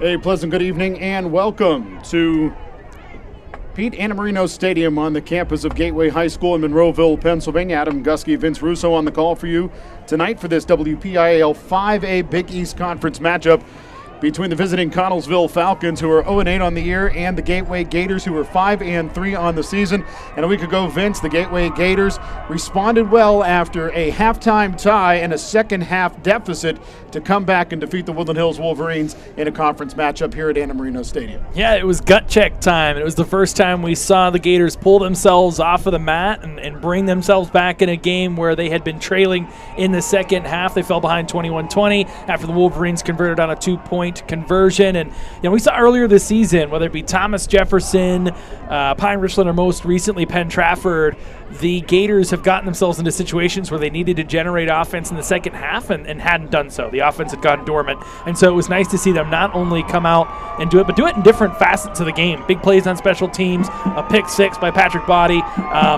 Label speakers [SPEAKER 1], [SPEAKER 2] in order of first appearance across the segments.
[SPEAKER 1] A pleasant good evening and welcome to Pete Annamarino Stadium on the campus of Gateway High School in Monroeville, Pennsylvania. Adam Gusky, Vince Russo on the call for you tonight for this WPIAL 5A Big East Conference matchup between the visiting Connellsville Falcons, who are 0-8 on the year, and the Gateway Gators, who are 5-3 on the season. And a week ago, Vince, the Gateway Gators responded well after a halftime tie and a second-half deficit to come back and defeat the Woodland Hills Wolverines in a conference matchup here at Annamarino Stadium.
[SPEAKER 2] Yeah, it was gut check time. It was the first time we saw the Gators pull themselves off of the mat and bring themselves back in a game where they had been trailing in the second half. They fell behind 21-20 after the Wolverines converted on a 2-point conversion. And we saw earlier this season, whether it be Thomas Jefferson, Pine Richland, or most recently Penn Trafford, the Gators have gotten themselves into situations where they needed to generate offense in the second half and hadn't done so. The offense had gone dormant. And so it was nice to see them not only come out and do it, but do it in different facets of the game. Big plays on special teams, a pick six by Patrick Body,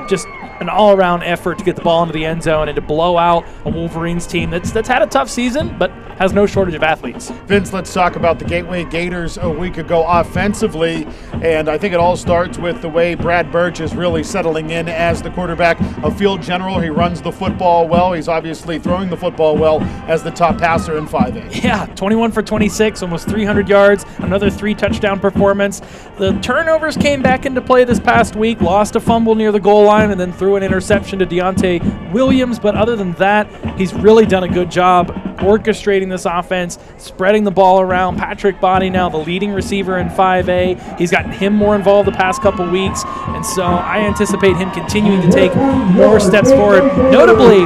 [SPEAKER 2] just an all-around effort to get the ball into the end zone and to blow out a Wolverines team that's had a tough season, but has no shortage of athletes.
[SPEAKER 1] Vince, let's talk about the Gateway Gators a week ago offensively, and I think it all starts with the way Brad Birch is really settling in as the quarterback, a field general. He runs the football well. He's obviously throwing the football well as the top passer in 5A.
[SPEAKER 2] Yeah, 21 for 26, almost 300 yards, another 3-touchdown performance. The turnovers came back into play this past week, lost a fumble near the goal line, and then threw an interception to Deontay Williams. But other than that, he's really done a good job orchestrating this offense, spreading the ball around. Patrick Body now the leading receiver in 5A. He's gotten him more involved the past couple weeks, and so I anticipate him continuing to take more steps forward, notably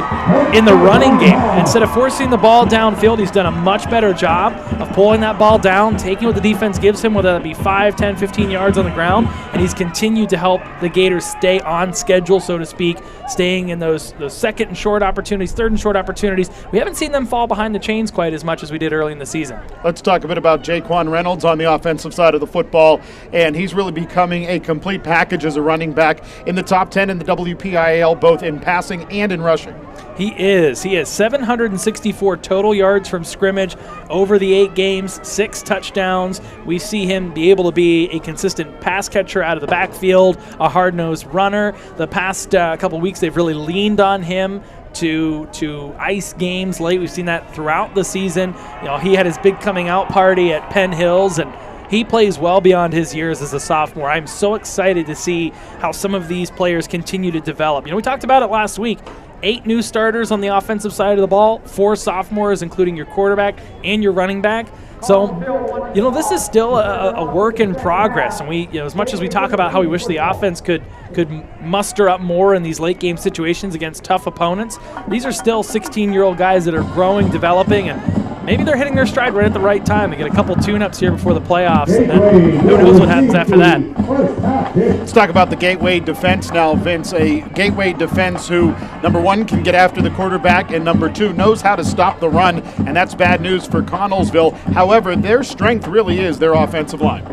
[SPEAKER 2] in the running game. Instead of forcing the ball downfield, he's done a much better job of pulling that ball down, taking what the defense gives him, whether that be 5, 10, 15 yards on the ground, and he's continued to help the Gators stay on schedule, so to speak, staying in those second and short opportunities, third and short opportunities. We haven't seen them fall behind the chains quite as much as we did early in the season.
[SPEAKER 1] Let's talk a bit about Jaquan Reynolds on the offensive side of the football, and he's really becoming a complete package as a running back in the top 10 in the WPIAL, both in passing and in rushing.
[SPEAKER 2] He is. He has 764 total yards from scrimmage over the 8 games, 6 touchdowns. We see him be able to be a consistent pass catcher out of the backfield, a hard-nosed runner. The past couple weeks, they've really leaned on him to ice games late. We've seen that throughout the season. He had his big coming out party at Penn Hills, and he plays well beyond his years as a sophomore. I'm so excited to see how some of these players continue to develop. We talked about it last week. 8 new starters on the offensive side of the ball, 4 sophomores, including your quarterback and your running back. So, this is still a work in progress. And we, as much as we talk about how we wish the offense could muster up more in these late game situations against tough opponents, these are still 16-year-old guys that are growing, developing, and maybe they're hitting their stride right at the right time. They get a couple tune-ups here before the playoffs, and then who knows what happens after that.
[SPEAKER 1] Let's talk about the Gateway defense now, Vince. A Gateway defense who, number 1, can get after the quarterback, and number 2, knows how to stop the run, and that's bad news for Connellsville. However, their strength really is their offensive line.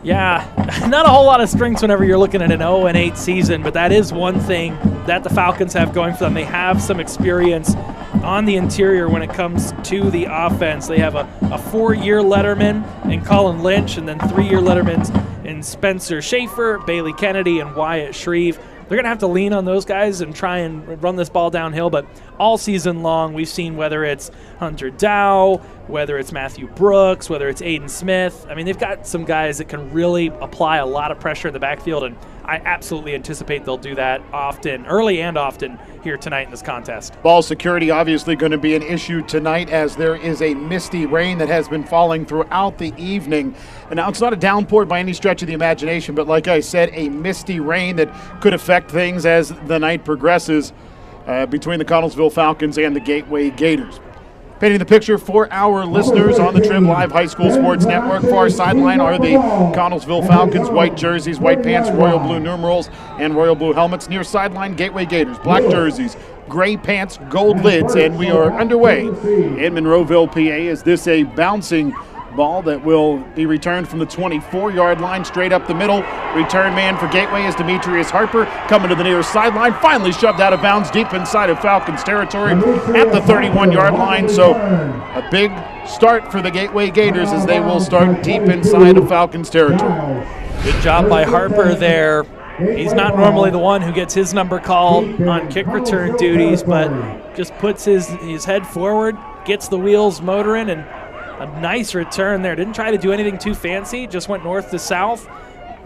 [SPEAKER 2] Yeah, not a whole lot of strengths whenever you're looking at an 0-8 season, but that is one thing that the Falcons have going for them. They have some experience on the interior when it comes to the offense. They have a 4-year letterman in Colin Lynch, and then 3-year lettermans in Spencer Schaefer, Bailey Kennedy, and Wyatt Shreve. They're going to have to lean on those guys and try and run this ball downhill, but all season long we've seen whether it's Hunter Dow, whether it's Matthew Brooks, whether it's Aiden Smith. I mean, they've got some guys that can really apply a lot of pressure in the backfield, and I absolutely anticipate they'll do that often, early and often, here tonight in this contest.
[SPEAKER 1] Ball security obviously going to be an issue tonight as there is a misty rain that has been falling throughout the evening. And now it's not a downpour by any stretch of the imagination, but like I said, a misty rain that could affect things as the night progresses between the Connellsville Falcons and the Gateway Gators. Painting the picture for our listeners on the Trib Live High School Sports Network. Far sideline are the Connellsville Falcons, white jerseys, white pants, royal blue numerals, and royal blue helmets. Near sideline, Gateway Gators, black jerseys, gray pants, gold lids, and we are underway in Monroeville, PA. Is this a bouncing Ball that will be returned from the 24-yard line straight up the middle. Return man for Gateway is Demetrius Harper, coming to the near sideline, finally shoved out of bounds deep inside of Falcons territory at the 31-yard line. So a big start for the Gateway Gators as they will start deep inside of Falcons territory.
[SPEAKER 2] Good job by Harper there. He's not normally the one who gets his number called on kick return duties, but just puts his head forward, gets the wheels motoring, and a nice return there. Didn't try to do anything too fancy, just went north to south,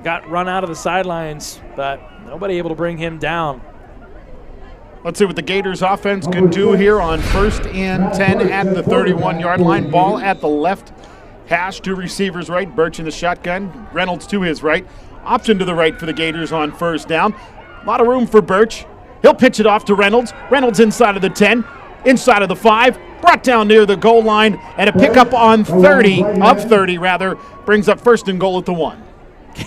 [SPEAKER 2] got run out of the sidelines, but nobody able to bring him down.
[SPEAKER 1] Let's see what the Gators offense can do here on 1st and 10 at the 31-yard line. Ball at the left hash, 2 receivers right, Birch in the shotgun, Reynolds to his right. Option to the right for the Gators on 1st down. A lot of room for Birch. He'll pitch it off to Reynolds. Reynolds inside of the 10, inside of the 5, brought down near the goal line, and a pickup on 30, brings up 1st and goal at the 1.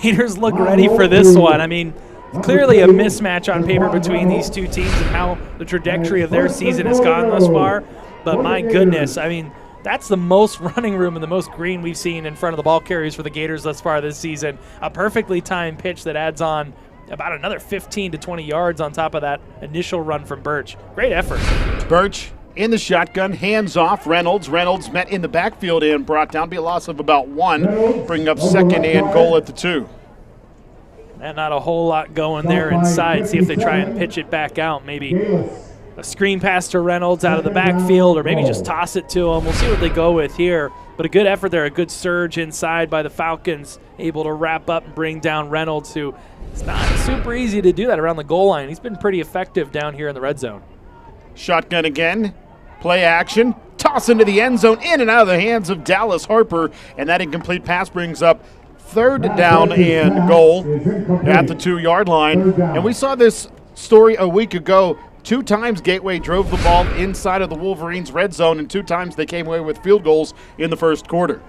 [SPEAKER 2] Gators look ready for this one. I mean, clearly a mismatch on paper between these two teams and how the trajectory of their season has gone thus far. But my goodness, I mean, that's the most running room and the most green we've seen in front of the ball carriers for the Gators thus far this season. A perfectly timed pitch that adds on about another 15 to 20 yards on top of that initial run from Birch. Great effort.
[SPEAKER 1] Birch in the shotgun, hands off Reynolds. Reynolds met in the backfield and brought down. Be a loss of about 1, bring up 2nd and goal at the 2.
[SPEAKER 2] And not a whole lot going there inside. See if they try and pitch it back out. Maybe a screen pass to Reynolds out of the backfield, or maybe just toss it to him. We'll see what they go with here. But a good effort there, a good surge inside by the Falcons, able to wrap up and bring down Reynolds, who it's not super easy to do that around the goal line. He's been pretty effective down here in the red zone.
[SPEAKER 1] Shotgun again, play action, toss into the end zone, in and out of the hands of Dallas Harper, and that incomplete pass brings up 3rd down and goal at the 2-yard line. And we saw this story a week ago. 2 times Gateway drove the ball inside of the Wolverines' red zone, and 2 times they came away with field goals in the 1st quarter.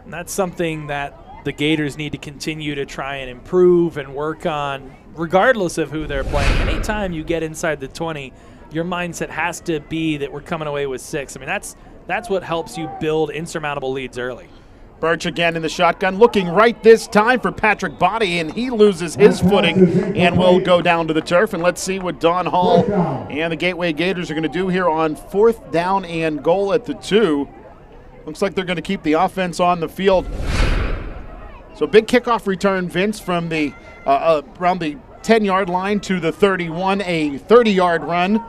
[SPEAKER 2] And that's something that the Gators need to continue to try and improve and work on, regardless of who they're playing. Anytime you get inside the 20, your mindset has to be that we're coming away with 6. I mean, that's what helps you build insurmountable leads early.
[SPEAKER 1] Birch again in the shotgun, looking right this time for Patrick Body, and he loses his footing and will go down to the turf. And let's see what Don Hall and the Gateway Gators are going to do here on 4th down and goal at the 2. Looks like they're going to keep the offense on the field. So big kickoff return, Vince, from the around the 10-yard line to the 31, a 30-yard run.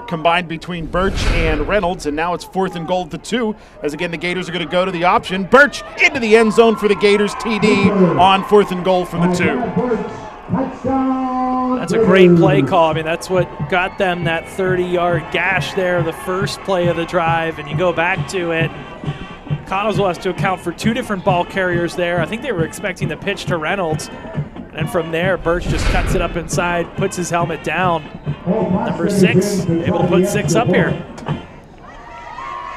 [SPEAKER 1] Combined between Birch and Reynolds, and now it's 4th and goal at the 2, as again the Gators are going to go to the option. Birch into the end zone for the Gators, TD on 4th and goal from the 2.
[SPEAKER 2] That's a great play call. I mean, that's what got them that 30-yard gash there, the first play of the drive, and you go back to it. Connellsville has to account for 2 different ball carriers there. I think they were expecting the pitch to Reynolds, and from there, Birch just cuts it up inside, puts his helmet down. Number 6, able to put 6 up here.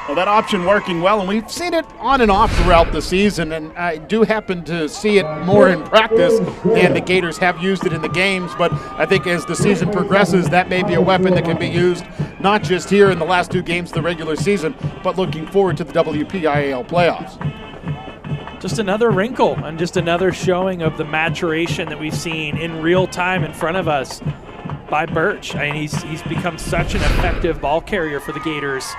[SPEAKER 1] Well, that option working well, and we've seen it on and off throughout the season, and I do happen to see it more in practice than the Gators have used it in the games, but I think as the season progresses, that may be a weapon that can be used not just here in the last 2 games of the regular season, but looking forward to the WPIAL playoffs.
[SPEAKER 2] Just another wrinkle and just another showing of the maturation that we've seen in real time in front of us by Birch. I mean, he's become such an effective ball carrier for the Gators.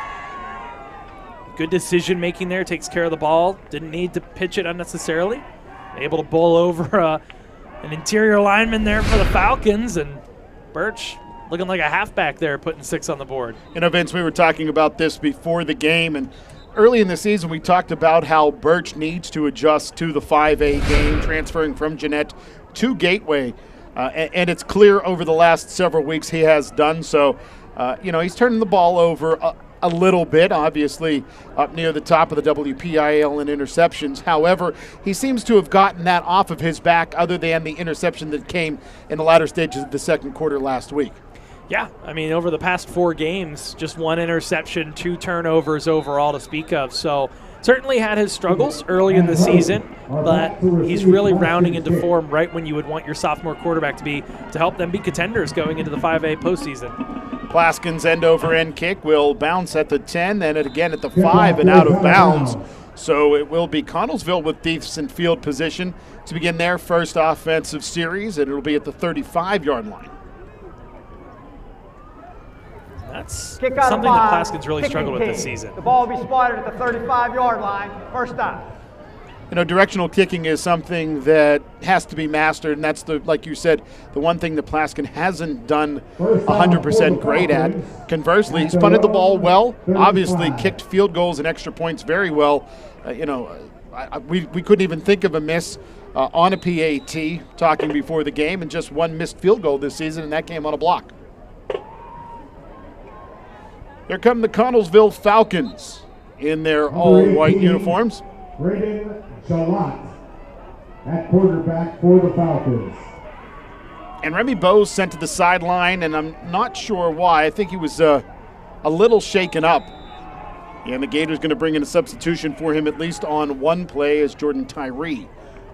[SPEAKER 2] Good decision making there, takes care of the ball, didn't need to pitch it unnecessarily. Able to bowl over an interior lineman there for the Falcons, and Birch looking like a halfback there, putting 6 on the board.
[SPEAKER 1] You know, Vince, we were talking about this before the game, and early in the season, we talked about how Birch needs to adjust to the 5A game, transferring from Jeanette to Gateway. And it's clear over the last several weeks he has done so. He's turning the ball over a little bit, obviously up near the top of the WPIAL in interceptions. However, he seems to have gotten that off of his back other than the interception that came in the latter stages of the 2nd quarter last week.
[SPEAKER 2] Yeah, I mean, over the past 4 games, just 1 interception, 2 turnovers overall to speak of. So certainly had his struggles early in the season, but he's really rounding into form right when you would want your sophomore quarterback to be, to help them be contenders going into the 5A postseason.
[SPEAKER 1] Plaskin's end-over-end kick will bounce at the 10, then again at the 5 and out of bounds. So it will be Connellsville with decent field position to begin their first offensive series, and it'll be at the 35-yard line.
[SPEAKER 2] That's something that Plaskin's really struggled with this season.
[SPEAKER 3] The ball will be spotted at the 35-yard line, first down.
[SPEAKER 1] You know, directional kicking is something that has to be mastered, and that's, like you said, the one thing that Plaskin hasn't done 100% great at. Conversely, he's punted the ball well, obviously kicked field goals and extra points very well. We couldn't even think of a miss on a PAT talking before the game, and just one missed field goal this season, and that came on a block. Here come the Connellsville Falcons in their all-white uniforms.
[SPEAKER 4] Braden Jalot at quarterback for the Falcons.
[SPEAKER 1] And Remy Bowes sent to the sideline, and I'm not sure why. I think he was a little shaken up. And the Gators going to bring in a substitution for him at least on one play as Jordan Tyree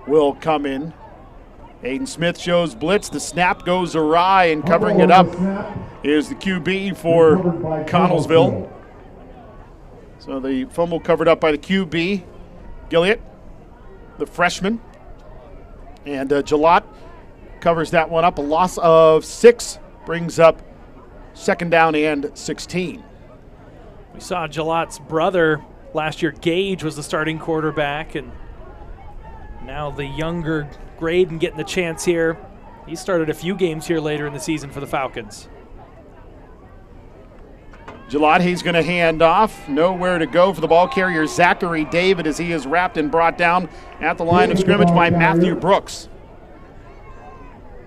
[SPEAKER 1] will come in. Aiden Smith shows blitz. The snap goes awry, and covering it up is the QB for Connellsville. So the fumble covered up by the QB, Gilliott, the freshman. And Jalot covers that one up. A loss of 6 brings up second down and 16.
[SPEAKER 2] We saw Jalot's brother last year. Gage was the starting quarterback, and now the younger Graydon getting the chance here. He started a few games here later in the season for the Falcons.
[SPEAKER 1] Jalot, he's going to hand off. Nowhere to go for the ball carrier, Zachary David, as he is wrapped and brought down at the line of scrimmage by Matthew Brooks.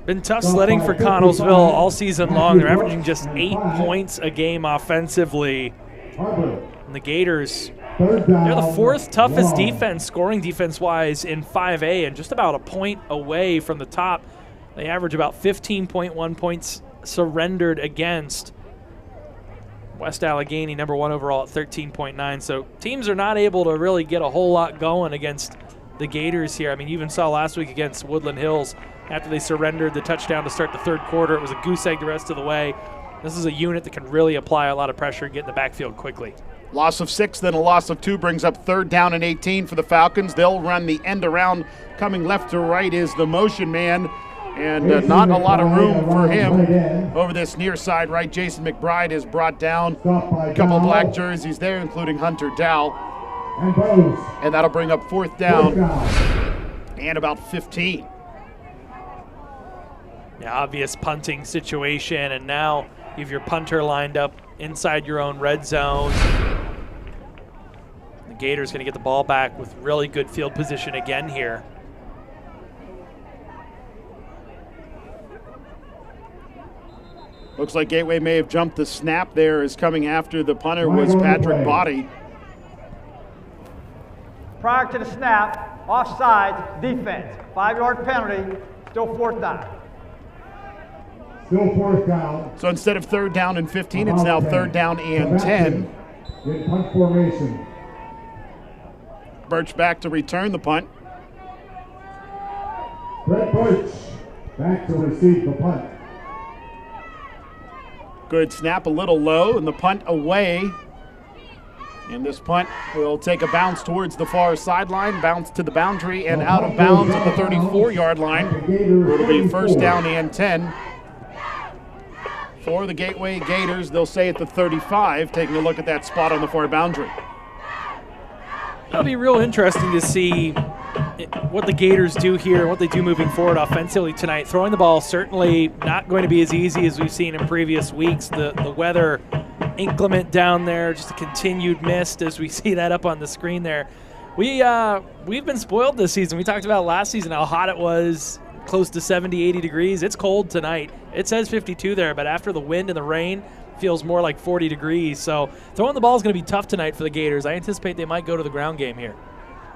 [SPEAKER 2] Been tough sledding for Connellsville all season long. They're averaging just 8 points a game offensively. And the Gators, they're the 4th toughest defense, scoring defense-wise, in 5A, and just about a point away from the top. They average about 15.1 points surrendered against. West Allegheny, number 1 overall at 13.9. So teams are not able to really get a whole lot going against the Gators here. I mean, you even saw last week against Woodland Hills after they surrendered the touchdown to start the third quarter. It was a goose egg the rest of the way. This is a unit that can really apply a lot of pressure and get in the backfield quickly.
[SPEAKER 1] Loss of 6, then a loss of 2 brings up third down and 18 for the Falcons. They'll run the end around. Coming left to right is the motion man, and not a lot of room for him over this near side right. Jason McBride is brought down. A couple of black jerseys there, including Hunter Dow. And that'll bring up fourth down and about 15.
[SPEAKER 2] Yeah, obvious punting situation, and now you have your punter lined up inside your own red zone. The Gators going to get the ball back with really good field position again here.
[SPEAKER 1] Looks like Gateway may have jumped the snap there, as coming after the punter was Patrick Body.
[SPEAKER 3] Prior to the snap, offside, defense. 5-yard penalty, still fourth down.
[SPEAKER 4] Still fourth down.
[SPEAKER 1] So instead of third down and 15, it's now third down and 10.
[SPEAKER 4] In punt formation.
[SPEAKER 1] Birch back to return the punt.
[SPEAKER 4] Brett Birch back to receive the punt.
[SPEAKER 1] Good snap, a little low, and the punt away. And this punt will take a bounce towards the far sideline, bounce to the boundary, and out of bounds at the 34-yard line. It'll be first down and 10. For the Gateway Gators, they'll say at the 35, taking a look at that spot on the far boundary.
[SPEAKER 2] It'll be real interesting to see what the Gators do here, what they do moving forward offensively tonight. Throwing the ball certainly not going to be as easy as we've seen in previous weeks. The weather inclement down there, just a continued mist as we see that up on the screen there. We've been spoiled this season. We talked about last season how hot it was, close to 70, 80 degrees. It's cold tonight. It says 52 there, but after the wind and the rain, feels more like 40 degrees. So throwing the ball is going to be tough tonight for the Gators. I anticipate they might go to the ground game here.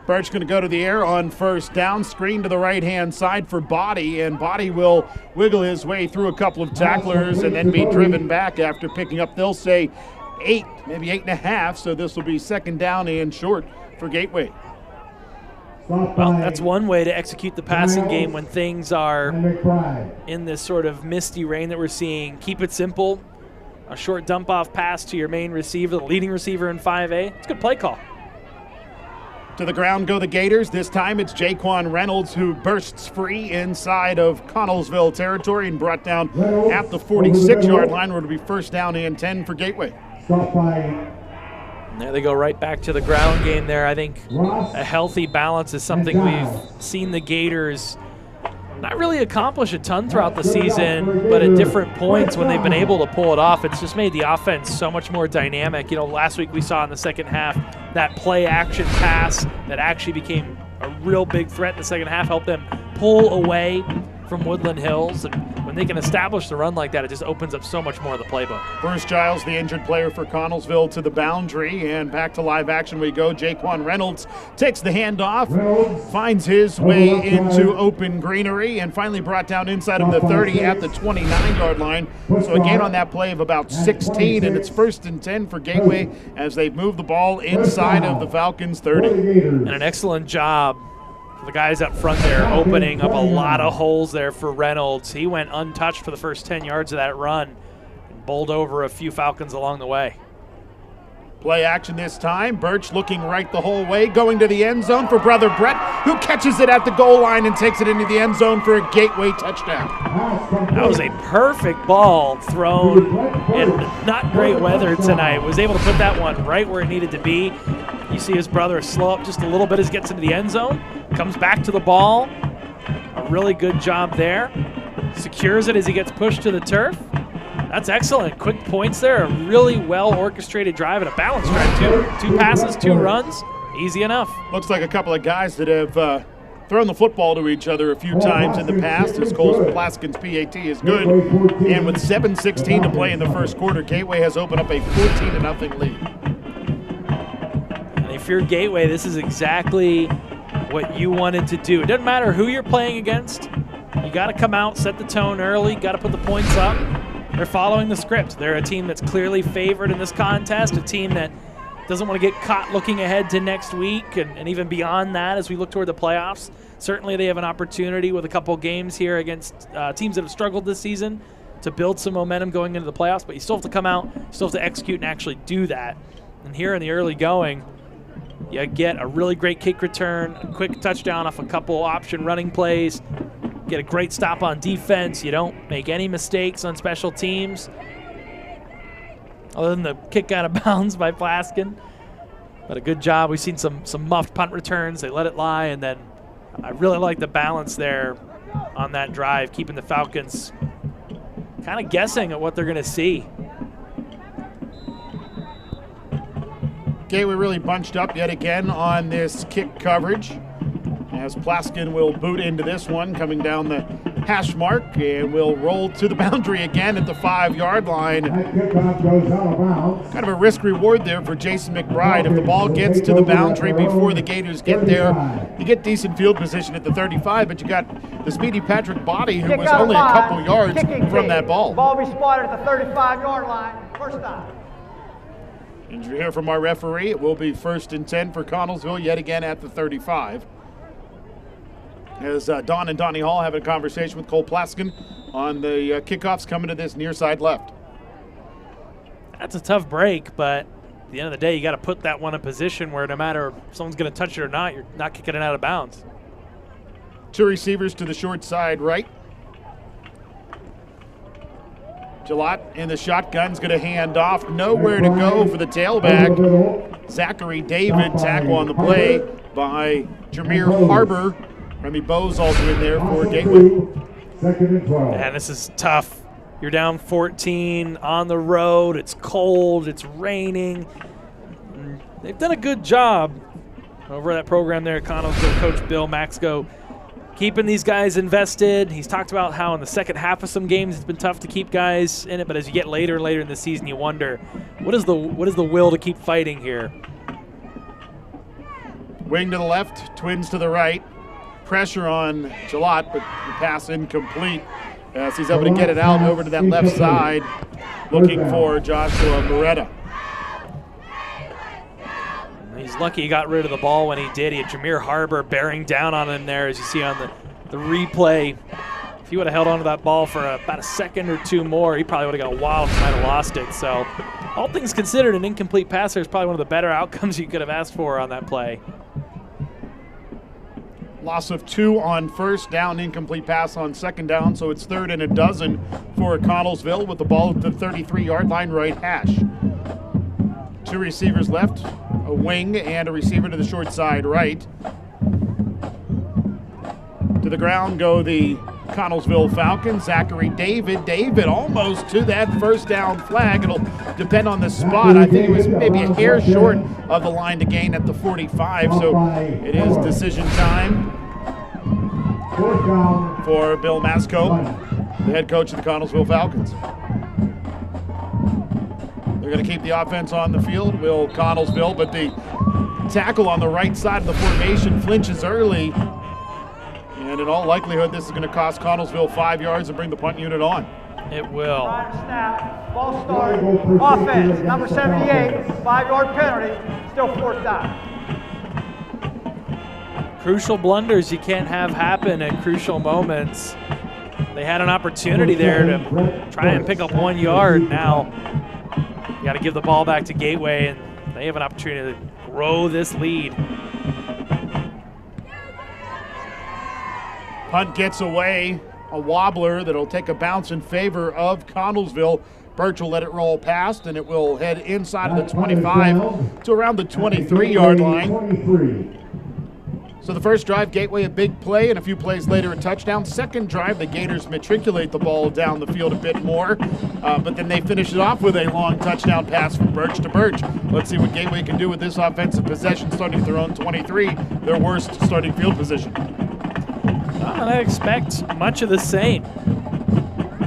[SPEAKER 1] Birch going to go to the air on first down, screen to the right-hand side for Body, and Body will wiggle his way through a couple of tacklers and then be driven back after picking up, they'll say, 8, maybe 8.5, so this will be second down and short for Gateway.
[SPEAKER 2] Well, that's one way to execute the passing game when things are in this sort of misty rain that we're seeing. Keep it simple. A short dump-off pass to your main receiver, the leading receiver in 5A. It's a good play call.
[SPEAKER 1] To the ground go the Gators. This time it's Jaquan Reynolds who bursts free inside of Connellsville territory and brought down at the 46-yard line, where it'll be first down and 10 for Gateway.
[SPEAKER 4] Stop by.
[SPEAKER 2] And there they go right back to the ground game there. I think a healthy balance is something we've seen the Gators not really accomplish a ton throughout the season, but at different points when they've been able to pull it off, it's just made the offense so much more dynamic. You know, last week we saw in the second half that play action pass that actually became a real big threat in the second half, helped them pull away from Woodland Hills. And when they can establish the run like that, it just opens up so much more of the playbook.
[SPEAKER 1] Bruce Giles, the injured player for Connellsville, to the boundary, and back to live action we go. Jaquan Reynolds takes the handoff, finds his way into open greenery, and finally brought down inside of the 30 at the 29-yard line. So a gain on that play of about 16, and it's first and 10 for Gateway as they move the ball inside of the Falcons' 30.
[SPEAKER 2] And an excellent job for the guys up front there, opening up a lot of holes there for Reynolds. He went untouched for the first 10 yards of that run and bowled over a few Falcons along the way.
[SPEAKER 1] Play action this time. Birch looking right the whole way, going to the end zone for brother Brett, who catches it at the goal line and takes it into the end zone for a Gateway touchdown.
[SPEAKER 2] That was a perfect ball thrown in not great weather tonight. Was able to put that one right where it needed to be. You see his brother slow up just a little bit as he gets into the end zone, comes back to the ball. A really good job there. Secures it as he gets pushed to the turf. That's excellent. Quick points there. A really well orchestrated drive and a balanced drive too. 2 passes, 2 runs. Easy enough.
[SPEAKER 1] Looks like a couple of guys that have thrown the football to each other a few times in the past, as Cole Plaskin's PAT is good. And with 7:16 to play in the first quarter, Gateway has opened up a 14-0 lead.
[SPEAKER 2] And if you're Gateway, this is exactly what you wanted to do. It doesn't matter who you're playing against. You got to come out, set the tone early, got to put the points up. They're following the script. They're a team that's clearly favored in this contest, a team that doesn't want to get caught looking ahead to next week and even beyond that as we look toward the playoffs. Certainly they have an opportunity with a couple games here against teams that have struggled this season to build some momentum going into the playoffs, but you still have to come out, you still have to execute and actually do that. And here in the early going, you get a really great kick return, a quick touchdown off a couple option running plays, get a great stop on defense. You don't make any mistakes on special teams other than the kick out of bounds by Plaskin. But a good job. We've seen some muffed punt returns. They let it lie, and then I really like the balance there on that drive, keeping the Falcons kind of guessing at what they're going to see.
[SPEAKER 1] Gateway really bunched up yet again on this kick coverage, as Plaskin will boot into this one, coming down the hash mark, and will roll to the boundary again at the 5-yard line.
[SPEAKER 4] That kickoff goes out of bounds.
[SPEAKER 1] Kind of a risk reward there for Jason McBride. If the ball gets to the boundary before the Gators get there, you get decent field position at the 35, but you got the speedy Patrick Body, who was only a couple yards from that ball.
[SPEAKER 3] Ball be spotted at the 35-yard line. First down.
[SPEAKER 1] And you hear from our referee, it will be first and 10 for Connellsville yet again at the 35. As Don and Donnie Hall having a conversation with Cole Plaskin on the kickoffs coming to this near side left.
[SPEAKER 2] That's a tough break, but at the end of the day, you got to put that one in position where no matter if someone's going to touch it or not, you're not kicking it out of bounds.
[SPEAKER 1] 2 receivers to the short side right. Gillott in the shotgun's going to hand off. Nowhere to go for the tailback. Zachary David, tackle on the play by Jameer Harbor. Remy Bowe's also in there for Gateway.
[SPEAKER 4] Second and 12.
[SPEAKER 2] And this is tough. You're down 14 on the road. It's cold. It's raining. They've done a good job over that program there at Connellsville. Coach Bill Maxco keeping these guys invested. He's talked about how in the second half of some games it's been tough to keep guys in it, but as you get later and later in the season, you wonder, what is the will to keep fighting here?
[SPEAKER 1] Wing to the left, twins to the right. Pressure on Gillott, but the pass incomplete as he's able to get it out over to that left side, looking for Joshua Moretta.
[SPEAKER 2] He's lucky he got rid of the ball when he did. He had Jameer Harbor bearing down on him there, as you see on the replay. If he would have held on to that ball for about a second or two more, he probably would have got wild and might have lost it. So all things considered, an incomplete passer is probably one of the better outcomes you could have asked for on that play.
[SPEAKER 1] Loss of 2 on first down, incomplete pass on second down, so it's 3rd and a dozen for Connellsville with the ball at the 33-yard line, right hash. 2 receivers left, a wing and a receiver to the short side right. To the ground go the Connellsville Falcons. Zachary David almost to that first down flag. It'll depend on the spot. I think he was maybe a hair short of the line to gain at the 45, so it is decision time for Bill Masco, the head coach of the Connellsville Falcons. They're going to keep the offense on the field, will Connellsville, but the tackle on the right side of the formation flinches early. And in all likelihood, this is going to cost Connellsville 5 yards and bring the punt unit on.
[SPEAKER 2] It will.
[SPEAKER 3] Snap, ball start, offense, number 78, 5-yard penalty, still 4th down.
[SPEAKER 2] Crucial blunders you can't have happen at crucial moments. They had an opportunity there to try and pick up 1 yard. Now you got to give the ball back to Gateway, and they have an opportunity to grow this lead.
[SPEAKER 1] Punt gets away, a wobbler that'll take a bounce in favor of Connellsville. Birch will let it roll past, and it will head inside of the 25 to around the 23-yard line. So the first drive, Gateway a big play, and a few plays later a touchdown. Second drive, the Gators matriculate the ball down the field a bit more, but then they finish it off with a long touchdown pass from Birch to Birch. Let's see what Gateway can do with this offensive possession, starting at their own 23, their worst starting field position.
[SPEAKER 2] I expect much of the same.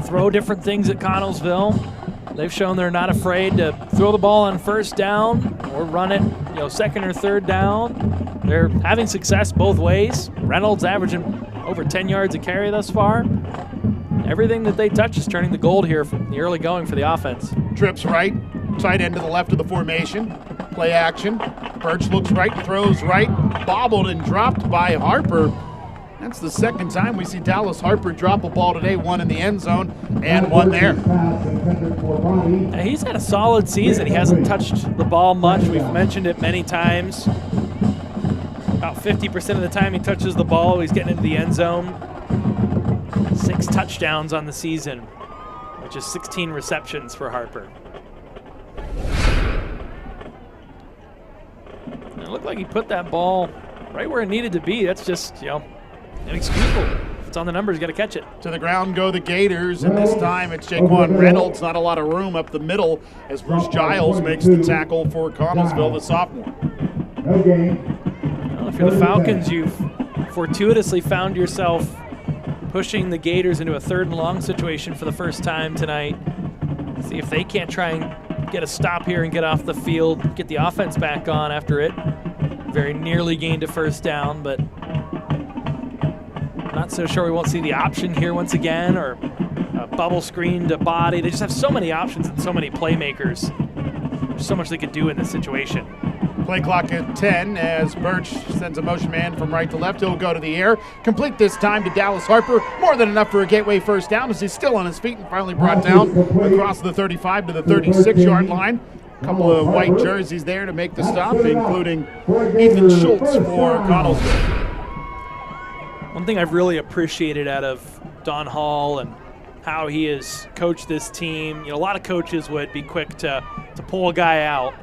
[SPEAKER 2] Throw different things at Connellsville. They've shown they're not afraid to throw the ball on first down or run it, second or third down. They're having success both ways. Reynolds averaging over 10 yards a carry thus far. Everything that they touch is turning the gold here from the early going for the offense.
[SPEAKER 1] Trips right, tight end to the left of the formation. Play action. Birch looks right, throws right, bobbled and dropped by Harper. That's the second time we see Dallas Harper drop a ball today, one in the end zone and one there.
[SPEAKER 2] Now, he's had a solid season. He hasn't touched the ball much. We've mentioned it many times. About 50% of the time he touches the ball, he's getting into the end zone. 6 touchdowns on the season, which is 16 receptions for Harper. And it looked like he put that ball right where it needed to be. That's just, inexcusable. If it's on the numbers, you got to catch it.
[SPEAKER 1] To the ground go the Gators, and this time it's Jaquan Reynolds. Not a lot of room up the middle as Bruce Giles makes the tackle for Connellsville, the sophomore.
[SPEAKER 2] Well, if you're the Falcons, you've fortuitously found yourself pushing the Gators into a 3rd and long situation for the first time tonight. See if they can't try and get a stop here and get off the field, get the offense back on after it. Very nearly gained a first down, but not so sure we won't see the option here once again, or a bubble screen to body. They just have so many options and so many playmakers. There's so much they could do in this situation.
[SPEAKER 1] Play clock at 10 as Birch sends a motion man from right to left. He'll go to the air. Complete this time to Dallas Harper. More than enough for a Gateway first down as he's still on his feet and finally brought down across the 35 to the 36-yard line. A couple of white jerseys there to make the stop, including Ethan Schultz for Connellsville.
[SPEAKER 2] One thing I've really appreciated out of Don Hall and how he has coached this team, a lot of coaches would be quick to pull a guy out.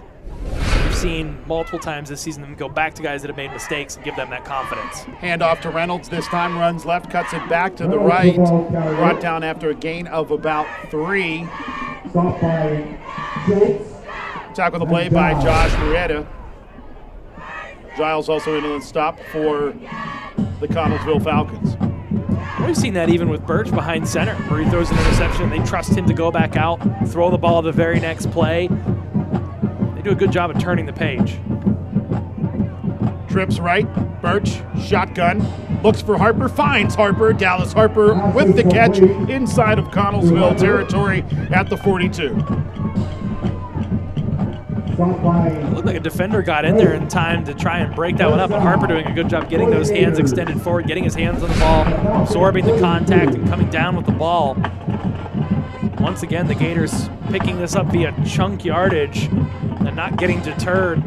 [SPEAKER 2] We've seen multiple times this season them go back to guys that have made mistakes and give them that confidence.
[SPEAKER 1] Hand off to Reynolds, this time runs left, cuts it back to the right. Brought down after a gain of about 3. Tackle the play by Josh Marietta. Giles also into the stop for the Connellsville Falcons.
[SPEAKER 2] We've seen that even with Birch behind center, where he throws an interception. They trust him to go back out, throw the ball the very next play. They do a good job of turning the page.
[SPEAKER 1] Trips right, Birch, shotgun, looks for Harper, finds Harper. Dallas Harper with the catch inside of Connellsville territory at the 42.
[SPEAKER 2] It looked like a defender got in there in time to try and break that one up, and Harper doing a good job getting those hands extended forward, getting his hands on the ball, absorbing the contact, and coming down with the ball. Once again, the Gators picking this up via chunk yardage and not getting deterred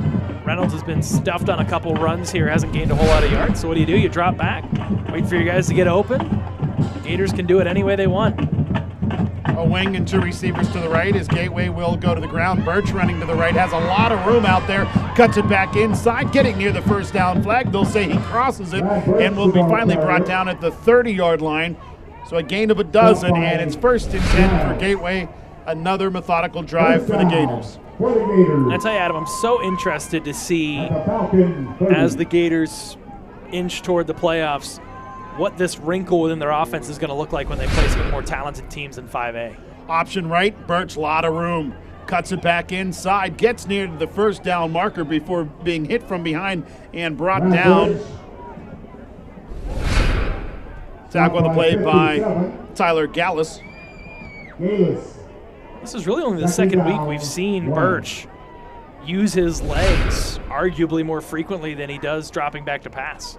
[SPEAKER 2] Reynolds has been stuffed on a couple runs here, hasn't gained a whole lot of yards. So what do? You drop back, wait for your guys to get open. Gators can do it any way they want.
[SPEAKER 1] A wing and 2 receivers to the right as Gateway will go to the ground. Birch running to the right, has a lot of room out there, cuts it back inside, getting near the first down flag. They'll say he crosses it and will be finally brought down at the 30-yard line. So a gain of 12, and it's 1st and 10 for Gateway. Another methodical drive for the Gators.
[SPEAKER 2] I tell you, Adam, I'm so interested to see, as the Gators inch toward the playoffs, what this wrinkle within their offense is going to look like when they play some more talented teams in 5A.
[SPEAKER 1] Option right, Birch, lot of room. Cuts it back inside, gets near to the first down marker before being hit from behind and brought down. Tackle on the play by Tyler Gallus.
[SPEAKER 2] This is really only the second week we've seen Birch use his legs arguably more frequently than he does dropping back to pass.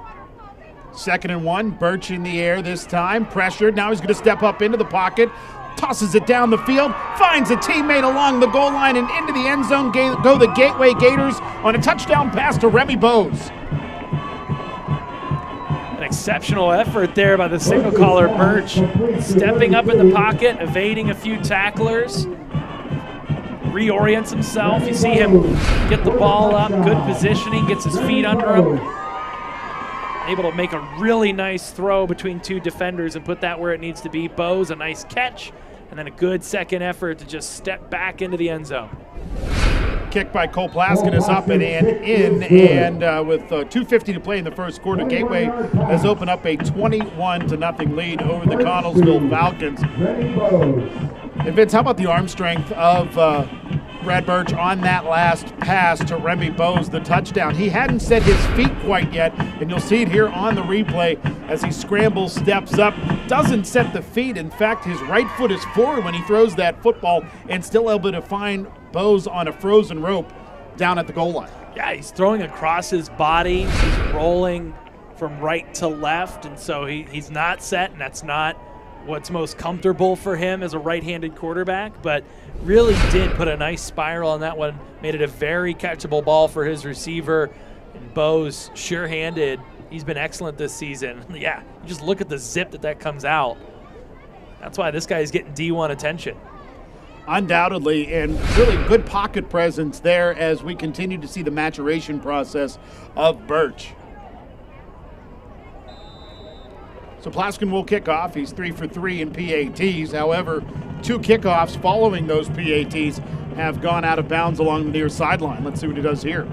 [SPEAKER 1] 2nd and 1, Birch in the air this time, pressured. Now he's going to step up into the pocket, tosses it down the field, finds a teammate along the goal line and into the end zone. Go the Gateway Gators on a touchdown pass to Remy Bose.
[SPEAKER 2] An exceptional effort there by the signal caller Birch, stepping up in the pocket, evading a few tacklers, reorients himself. You see him get the ball up, good positioning, gets his feet under him. Able to make a really nice throw between 2 defenders and put that where it needs to be. Bose, a nice catch, and then a good second effort to just step back into the end zone.
[SPEAKER 1] Kick by Cole Plaskin is up and in, and with 2:50 to play in the first quarter, Gateway has opened up a 21-0 lead over the Connellsville Falcons. And Vince, how about the arm strength of Brad Birch on that last pass to Remy Bose, the touchdown? He hadn't set his feet quite yet, and you'll see it here on the replay as he scrambles, steps up, doesn't set the feet. In fact, his right foot is forward when he throws that football and still able to find Bose on a frozen rope down at the goal line.
[SPEAKER 2] Yeah, he's throwing across his body. He's rolling from right to left, and so he's not set, and that's not what's most comfortable for him as a right-handed quarterback, but really did put a nice spiral on that one, made it a very catchable ball for his receiver. And Bose, sure-handed, he's been excellent this season. Yeah, you just look at the zip that comes out. That's why this guy is getting D1 attention.
[SPEAKER 1] Undoubtedly, and really good pocket presence there as we continue to see the maturation process of Birch. So Plaskin will kick off. He's 3 for 3 in PATs. However, 2 kickoffs following those PATs have gone out of bounds along the near sideline. Let's see what he does here.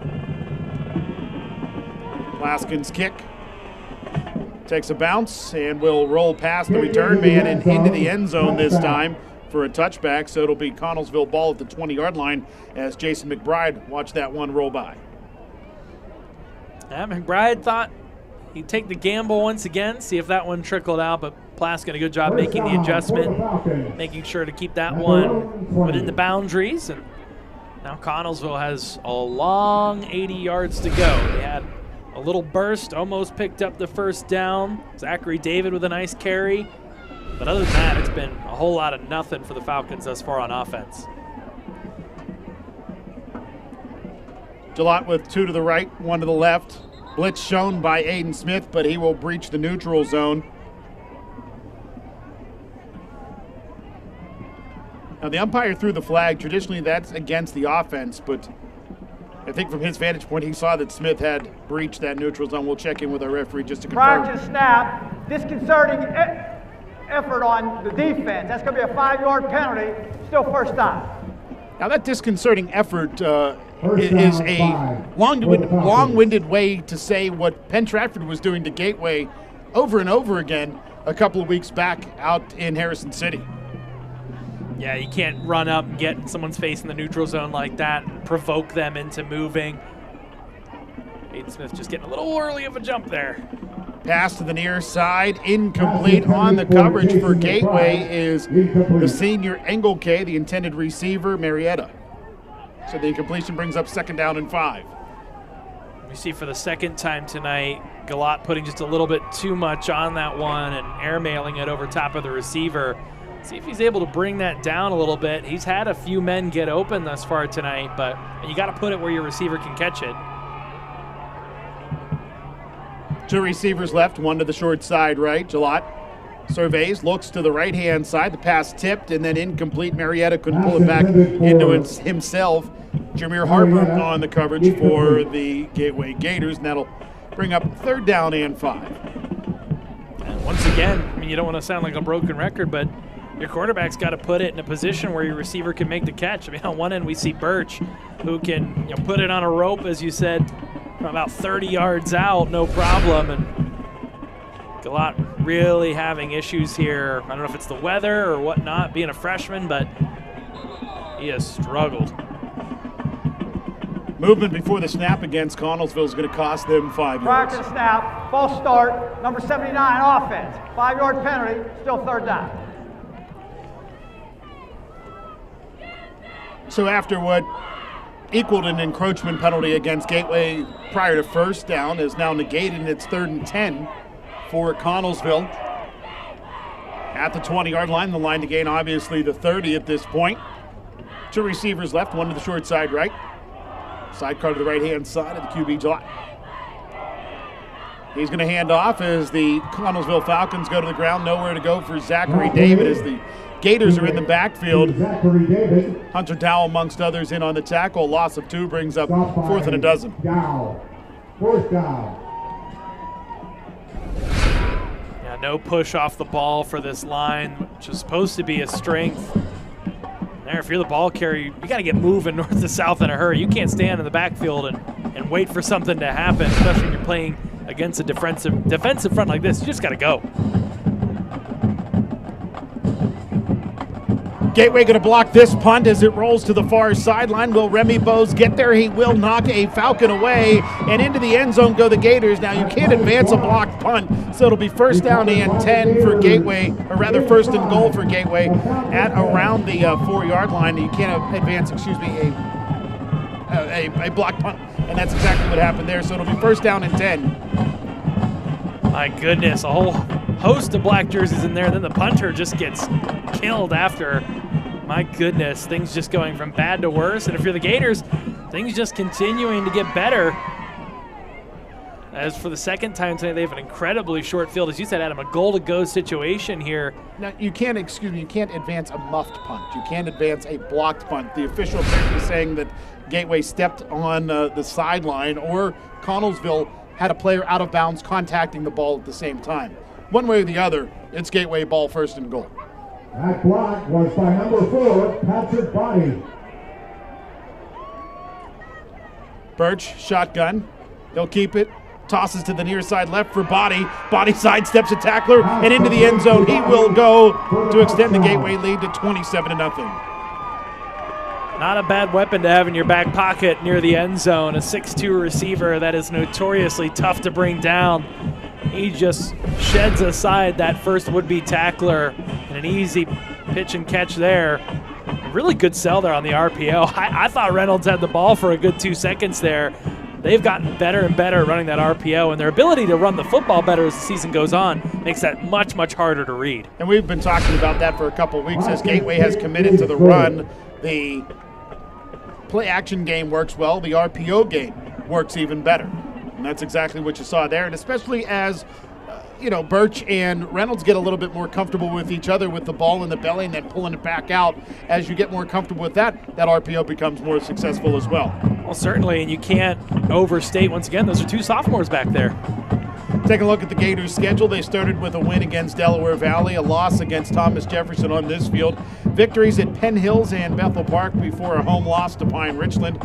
[SPEAKER 1] Plaskin's kick takes a bounce and will roll past the return man and into the end zone this time for a touchback. So it'll be Connellsville ball at the 20-yard line as Jason McBride watched that one roll by.
[SPEAKER 2] Yeah, McBride thought he'd take the gamble once again, see if that one trickled out, but Plaskin a good job making the adjustment, making sure to keep that one within the boundaries. And now Connellsville has a long 80 yards to go. They had a little burst, almost picked up the first down. Zachary David with a nice carry. But other than that, it's been a whole lot of nothing for the Falcons thus far on offense.
[SPEAKER 1] Gillott with 2 to the right, 1 to the left. Blitz shown by Aiden Smith, but he will breach the neutral zone. Now the umpire threw the flag. Traditionally that's against the offense, but I think from his vantage point he saw that Smith had breached that neutral zone. We'll check in with our referee just to confirm.
[SPEAKER 3] Prior to snap, disconcerting effort on the defense. That's going to be a 5-yard penalty, still first down.
[SPEAKER 1] Now that disconcerting effort is a long-winded way to say what Penn Trafford was doing to Gateway over and over again a couple of weeks back out in Harrison City.
[SPEAKER 2] Yeah, you can't run up and get someone's face in the neutral zone like that and provoke them into moving. Aiden Smith just getting a little early of a jump there.
[SPEAKER 1] Pass to the near side, incomplete. On the coverage for Gateway is the senior Engelke, the intended receiver, Marietta. So the incompletion brings up 2nd down and 5.
[SPEAKER 2] We see for the second time tonight, Gillott putting just a little bit too much on that one and airmailing it over top of the receiver. See if he's able to bring that down a little bit. He's had a few men get open thus far tonight, but you got to put it where your receiver can catch it.
[SPEAKER 1] Two receivers left, one to the short side right. Jalot surveys, looks to the right-hand side. The pass tipped and then incomplete. Marietta couldn't pull it back into himself. Jameer Harper on the coverage for the Gateway Gators, and that'll bring up 3rd down and 5.
[SPEAKER 2] And once again, I mean, you don't want to sound like a broken record, but your quarterback's got to put it in a position where your receiver can make the catch. I mean, on one end we see Birch, who can put it on a rope, as you said, from about 30 yards out, no problem. And Galot really having issues here. I don't know if it's the weather or whatnot, being a freshman, but he has struggled.
[SPEAKER 1] Movement before the snap against Connellsville is going to cost them 5
[SPEAKER 3] Prior
[SPEAKER 1] yards.
[SPEAKER 3] to the snap, false start, number 79 offense. 5-yard penalty, still 3rd down.
[SPEAKER 1] So after what equaled an encroachment penalty against Gateway prior to 1st down is now negated, and it's 3rd and 10 for Connellsville. At the 20-yard line, the line to gain obviously the 30 at this point. Two receivers left, one to the short side right. Sidecar to the right-hand side of the QB Jalot. He's going to hand off as the Connellsville Falcons go to the ground. Nowhere to go for Zachary David as the Gators are in the backfield. Hunter Dow, amongst others, in on the tackle. Loss of 2 brings up 4th and a dozen.
[SPEAKER 4] 4th down.
[SPEAKER 2] Yeah, no push off the ball for this line, which is supposed to be a strength. There, if you're the ball carrier, you got to get moving north to south in a hurry. You can't stand in the backfield and wait for something to happen, especially when you're playing against a defensive front like this. You just got to go.
[SPEAKER 1] Gateway going to block this punt as it rolls to the far sideline. Will Remy Bose get there? He will knock a Falcon away, and into the end zone go the Gators. Now you can't advance a blocked punt, so it'll be 1st down and 10 for Gateway, or rather 1st and goal for Gateway at around the 4-yard line. You can't advance, a blocked punt, and that's exactly what happened there. So it'll be 1st down and 10.
[SPEAKER 2] My goodness, a whole host of black jerseys in there. Then the punter just gets killed after. My goodness, things just going from bad to worse. And if you're the Gators, things just continuing to get better. As for the 2nd time today, they have an incredibly short field. As you said, Adam, a goal-to-go situation here.
[SPEAKER 1] Now, you can't advance a muffed punt. You can't advance a blocked punt. The official apparently saying that Gateway stepped on the sideline, or Connellsville had a player out of bounds contacting the ball at the same time. One way or the other, it's Gateway ball, 1st and goal.
[SPEAKER 4] That block was by number 4, Patrick Body.
[SPEAKER 1] Birch, shotgun. He'll keep it. Tosses to the near side left for Body. Body sidesteps a tackler and into the end zone. He will go to extend the Gateway lead to 27-0.
[SPEAKER 2] Not a bad weapon to have in your back pocket near the end zone. A 6'2 receiver that is notoriously tough to bring down. He just sheds aside that first would-be tackler, and an easy pitch and catch there. A really good sell there on the RPO. I thought Reynolds had the ball for a good 2 seconds there. They've gotten better and better at running that RPO, and their ability to run the football better as the season goes on makes that much, much harder to read.
[SPEAKER 1] And we've been talking about that for a couple of weeks as Gateway has committed to the run. The play-action game works well. The RPO game works even better. And that's exactly what you saw there. And especially as, Birch and Reynolds get a little bit more comfortable with each other with the ball in the belly and then pulling it back out. As you get more comfortable with that RPO becomes more successful as well.
[SPEAKER 2] Well, certainly, and you can't overstate, once again, those are 2 sophomores back there.
[SPEAKER 1] Taking a look at the Gators' schedule, they started with a win against Delaware Valley, a loss against Thomas Jefferson on this field, victories at Penn Hills and Bethel Park before a home loss to Pine Richland.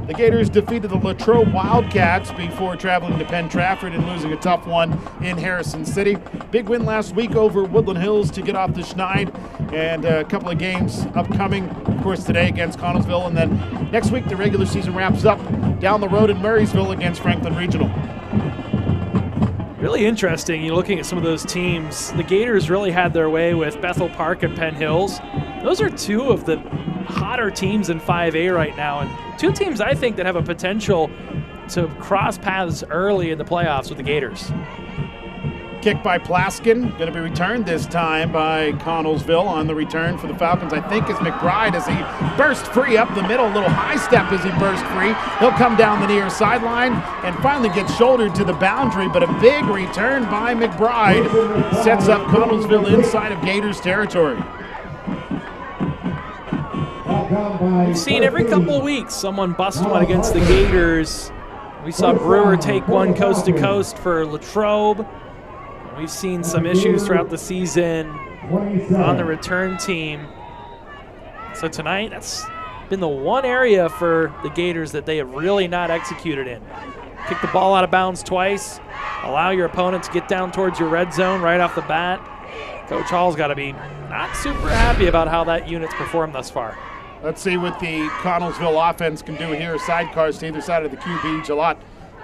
[SPEAKER 1] The Gators defeated the Latrobe Wildcats before traveling to Penn Trafford and losing a tough one in Harrison City. Big win last week over Woodland Hills to get off the schneid, and a couple of games upcoming, of course, today against Connellsville, and then next week the regular season wraps up down the road in Murraysville against Franklin Regional.
[SPEAKER 2] Really interesting. You're looking at some of those teams. The Gators really had their way with Bethel Park and Penn Hills. Those are 2 of the hotter teams in 5A right now, and 2 teams I think that have a potential to cross paths early in the playoffs with the Gators.
[SPEAKER 1] Kick by Plaskin, going to be returned this time by Connellsville. On the return for the Falcons, I think, is McBride as he burst free up the middle. A little high step as he burst free. He'll come down the near sideline and finally get shouldered to the boundary, but a big return by McBride sets up Connellsville inside of Gators territory.
[SPEAKER 2] We've seen every couple of weeks someone bust one against the Gators. We saw Brewer take one coast to coast for Latrobe. We've seen some issues throughout the season on the return team. So tonight, that's been the one area for the Gators that they have really not executed in. Kick the ball out of bounds twice, allow your opponent to get down towards your red zone right off the bat. Coach Hall's got to be not super happy about how that unit's performed thus far.
[SPEAKER 1] Let's see what the Connellsville offense can do here. Sidecars to either side of the QB. Jalot.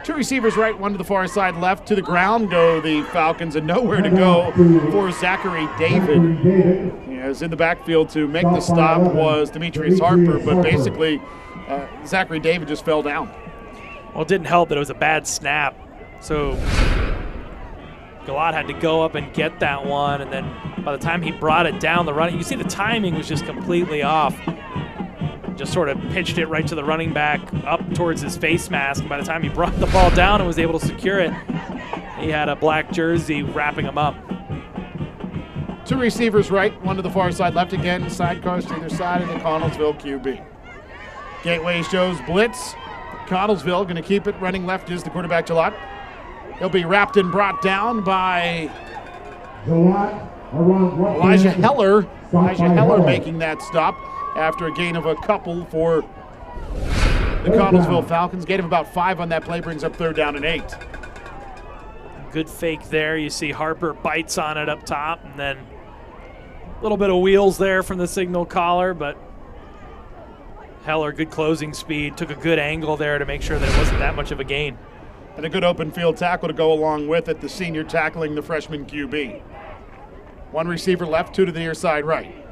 [SPEAKER 1] Two receivers right, one to the far side left. To the ground go the Falcons, and nowhere to go for Zachary David. As in the backfield to make the stop was Demetrius Harper, but basically Zachary David just fell down.
[SPEAKER 2] Well, it didn't help that it was a bad snap. So Galot had to go up and get that one, and then by the time he brought it down the running, you see the timing was just completely off. Just sort of pitched it right to the running back up towards his face mask. And by the time he brought the ball down and was able to secure it, he had a black jersey wrapping him up.
[SPEAKER 1] Two receivers right, one to the far side left again. Sidecars to either side of the Connellsville QB. Gateway shows blitz. Connellsville going to keep it. Running left is the quarterback, Jalot. He'll be wrapped and brought down by Elijah Heller. Elijah Heller making that stop after a gain of a couple for the Connellsville Falcons. Gain of about 5 on that play brings up 3rd down and 8.
[SPEAKER 2] Good fake there. You see Harper bites on it up top, and then a little bit of wheels there from the signal caller, but Heller, good closing speed, took a good angle there to make sure that it wasn't that much of a gain.
[SPEAKER 1] And a good open field tackle to go along with it, the senior tackling the freshman QB. One receiver left, two to the near side right.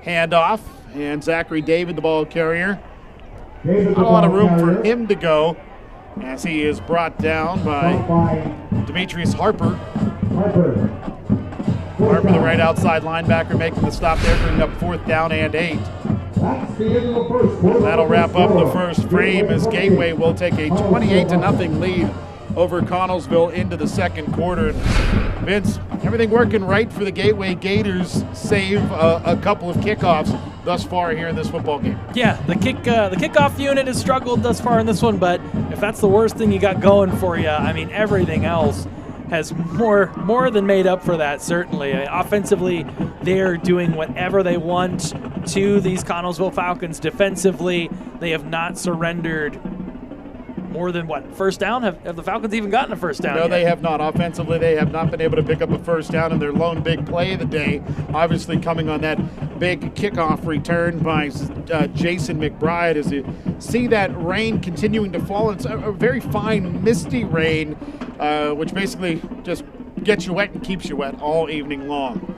[SPEAKER 1] Handoff, and Zachary David, the ball carrier. Not a lot of room for him to go as he is brought down by Demetrius Harper. Harper, the right outside linebacker, making the stop there, bringing up 4th down and 8. That'll wrap up the first frame as Gateway will take a 28-0 lead over Connellsville into the second quarter. Vince, everything working right for the Gateway Gators, save a couple of kickoffs thus far here in this football game.
[SPEAKER 2] Yeah, the kickoff unit has struggled thus far in this one, but if that's the worst thing you got going for you, I mean, everything else has more than made up for that, certainly. Offensively, they're doing whatever they want to these Connellsville Falcons. Defensively, they have not surrendered more than first down? Have the Falcons even gotten a first down
[SPEAKER 1] No,
[SPEAKER 2] yet?
[SPEAKER 1] They have not. Offensively, they have not been able to pick up a first down in their lone big play of the day. Obviously coming on that big kickoff return by Jason McBride as you see that rain continuing to fall. It's a very fine, misty rain, which basically just gets you wet and keeps you wet all evening long.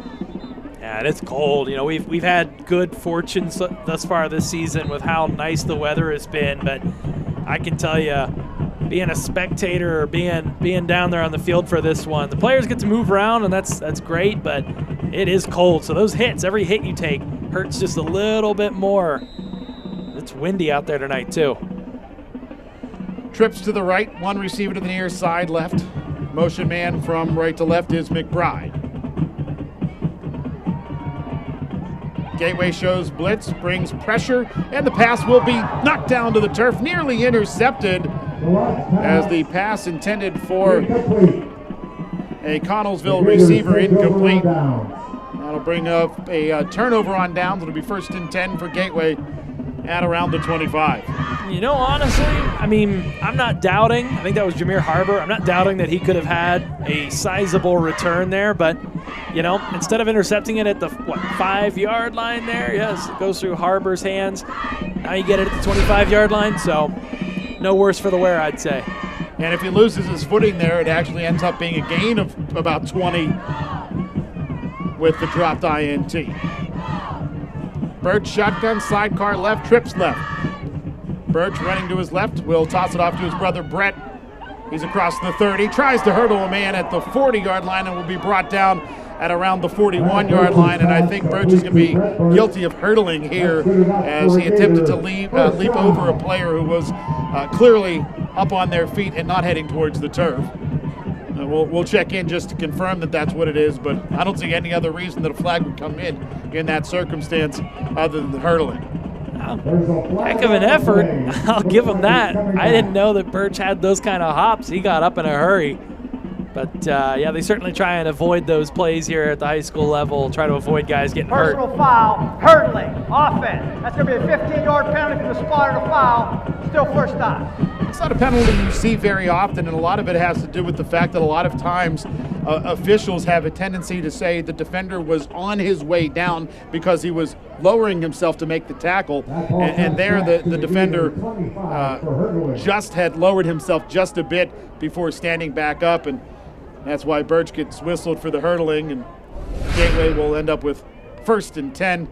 [SPEAKER 2] Yeah, and it's cold. You know, we've had good fortune thus far this season with how nice the weather has been, but I can tell you, being a spectator or being down there on the field for this one, the players get to move around, and that's great, but it is cold. So those hits, every hit you take hurts just a little bit more. It's windy out there tonight, too.
[SPEAKER 1] Trips to the right, one receiver to the near side left. Motion man from right to left is McBride. Gateway shows blitz, brings pressure, and the pass will be knocked down to the turf, nearly intercepted as the pass intended for a Connellsville receiver incomplete. That'll bring up a turnover on downs. It'll be 1st and 10 for Gateway at around the 25.
[SPEAKER 2] You know, honestly, I mean, I'm not doubting. I think that was Jameer Harbor. I'm not doubting that he could have had a sizable return there, but, you know, instead of intercepting it at the, 5-yard line there, yes, it goes through Harbor's hands. Now you get it at the 25-yard line, so no worse for the wear, I'd say.
[SPEAKER 1] And if he loses his footing there, it actually ends up being a gain of about 20 with the dropped INT. Birch shotgun, sidecar left, trips left. Birch running to his left, will toss it off to his brother Brett. He's across the 30, tries to hurdle a man at the 40-yard line and will be brought down at around the 41-yard line, and I think Birch is going to be guilty of hurtling here as he attempted to leap over a player who was clearly up on their feet and not heading towards the turf. We'll check in just to confirm that that's what it is, but I don't see any other reason that a flag would come in that circumstance other than hurtling.
[SPEAKER 2] Heck of an effort. I'll give him that. I didn't know that Birch had those kind of hops. He got up in a hurry. But, yeah, they certainly try and avoid those plays here at the high school level, try to avoid guys getting hurt.
[SPEAKER 3] Personal foul, hurdling, offense. That's going to be a 15-yard penalty from the spot of the foul. Still first down.
[SPEAKER 1] It's not a penalty you see very often, and a lot of it has to do with the fact that a lot of times officials have a tendency to say the defender was on his way down because he was lowering himself to make the tackle, and there the defender just had lowered himself just a bit before standing back up, and that's why Birch gets whistled for the hurdling, and Gateway will end up with 1st and 10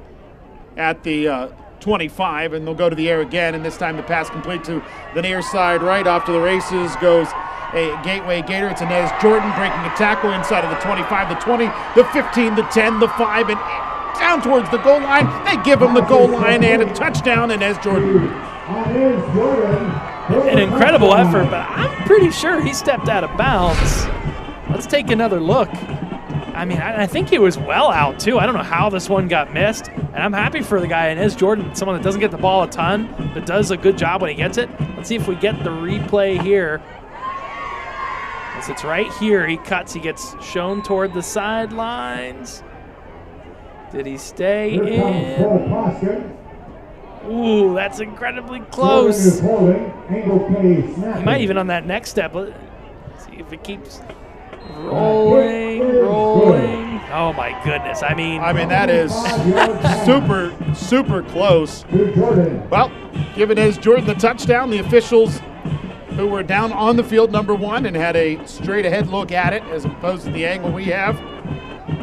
[SPEAKER 1] at the 25, and they'll go to the air again, and this time the pass complete to the near side right. Off to the races goes a Gateway Gator. It's Inez Jordan breaking a tackle inside of the 25, the 20, the 15, the 10, the 5, and down towards the goal line. They give him the goal line and a touchdown, Inez Jordan.
[SPEAKER 2] An incredible effort, but I'm pretty sure he stepped out of bounds. Let's take another look. I mean, I think he was well out, too. I don't know how this one got missed, and I'm happy for the guy, Inez Jordan, someone that doesn't get the ball a ton, but does a good job when he gets it. Let's see if we get the replay here. As it's right here, he cuts, he gets shown toward the sidelines. Did he stay in? Ooh, that's incredibly close. He might even on that next step. Let's see if it keeps rolling. Oh my goodness. I mean
[SPEAKER 1] that is super close. Well, giving Inez Jordan the touchdown, the officials who were down on the field number 1 and had a straight ahead look at it as opposed to the angle we have,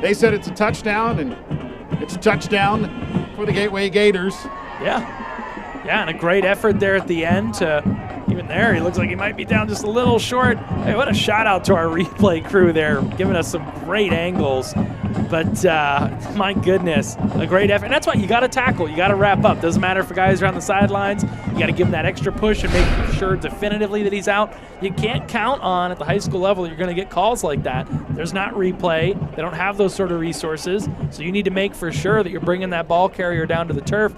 [SPEAKER 1] they said it's a touchdown, and it's a touchdown for the Gateway Gators.
[SPEAKER 2] Yeah, and a great effort there at the end. Even there, he looks like he might be down just a little short. Hey, what a shout out to our replay crew there, giving us some great angles. But my goodness, a great effort. And that's why you got to tackle. You got to wrap up. Doesn't matter if a guy's around the sidelines. You got to give him that extra push and make sure definitively that he's out. You can't count on at the high school level you're going to get calls like that. There's not replay. They don't have those sort of resources. So you need to make for sure that you're bringing that ball carrier down to the turf.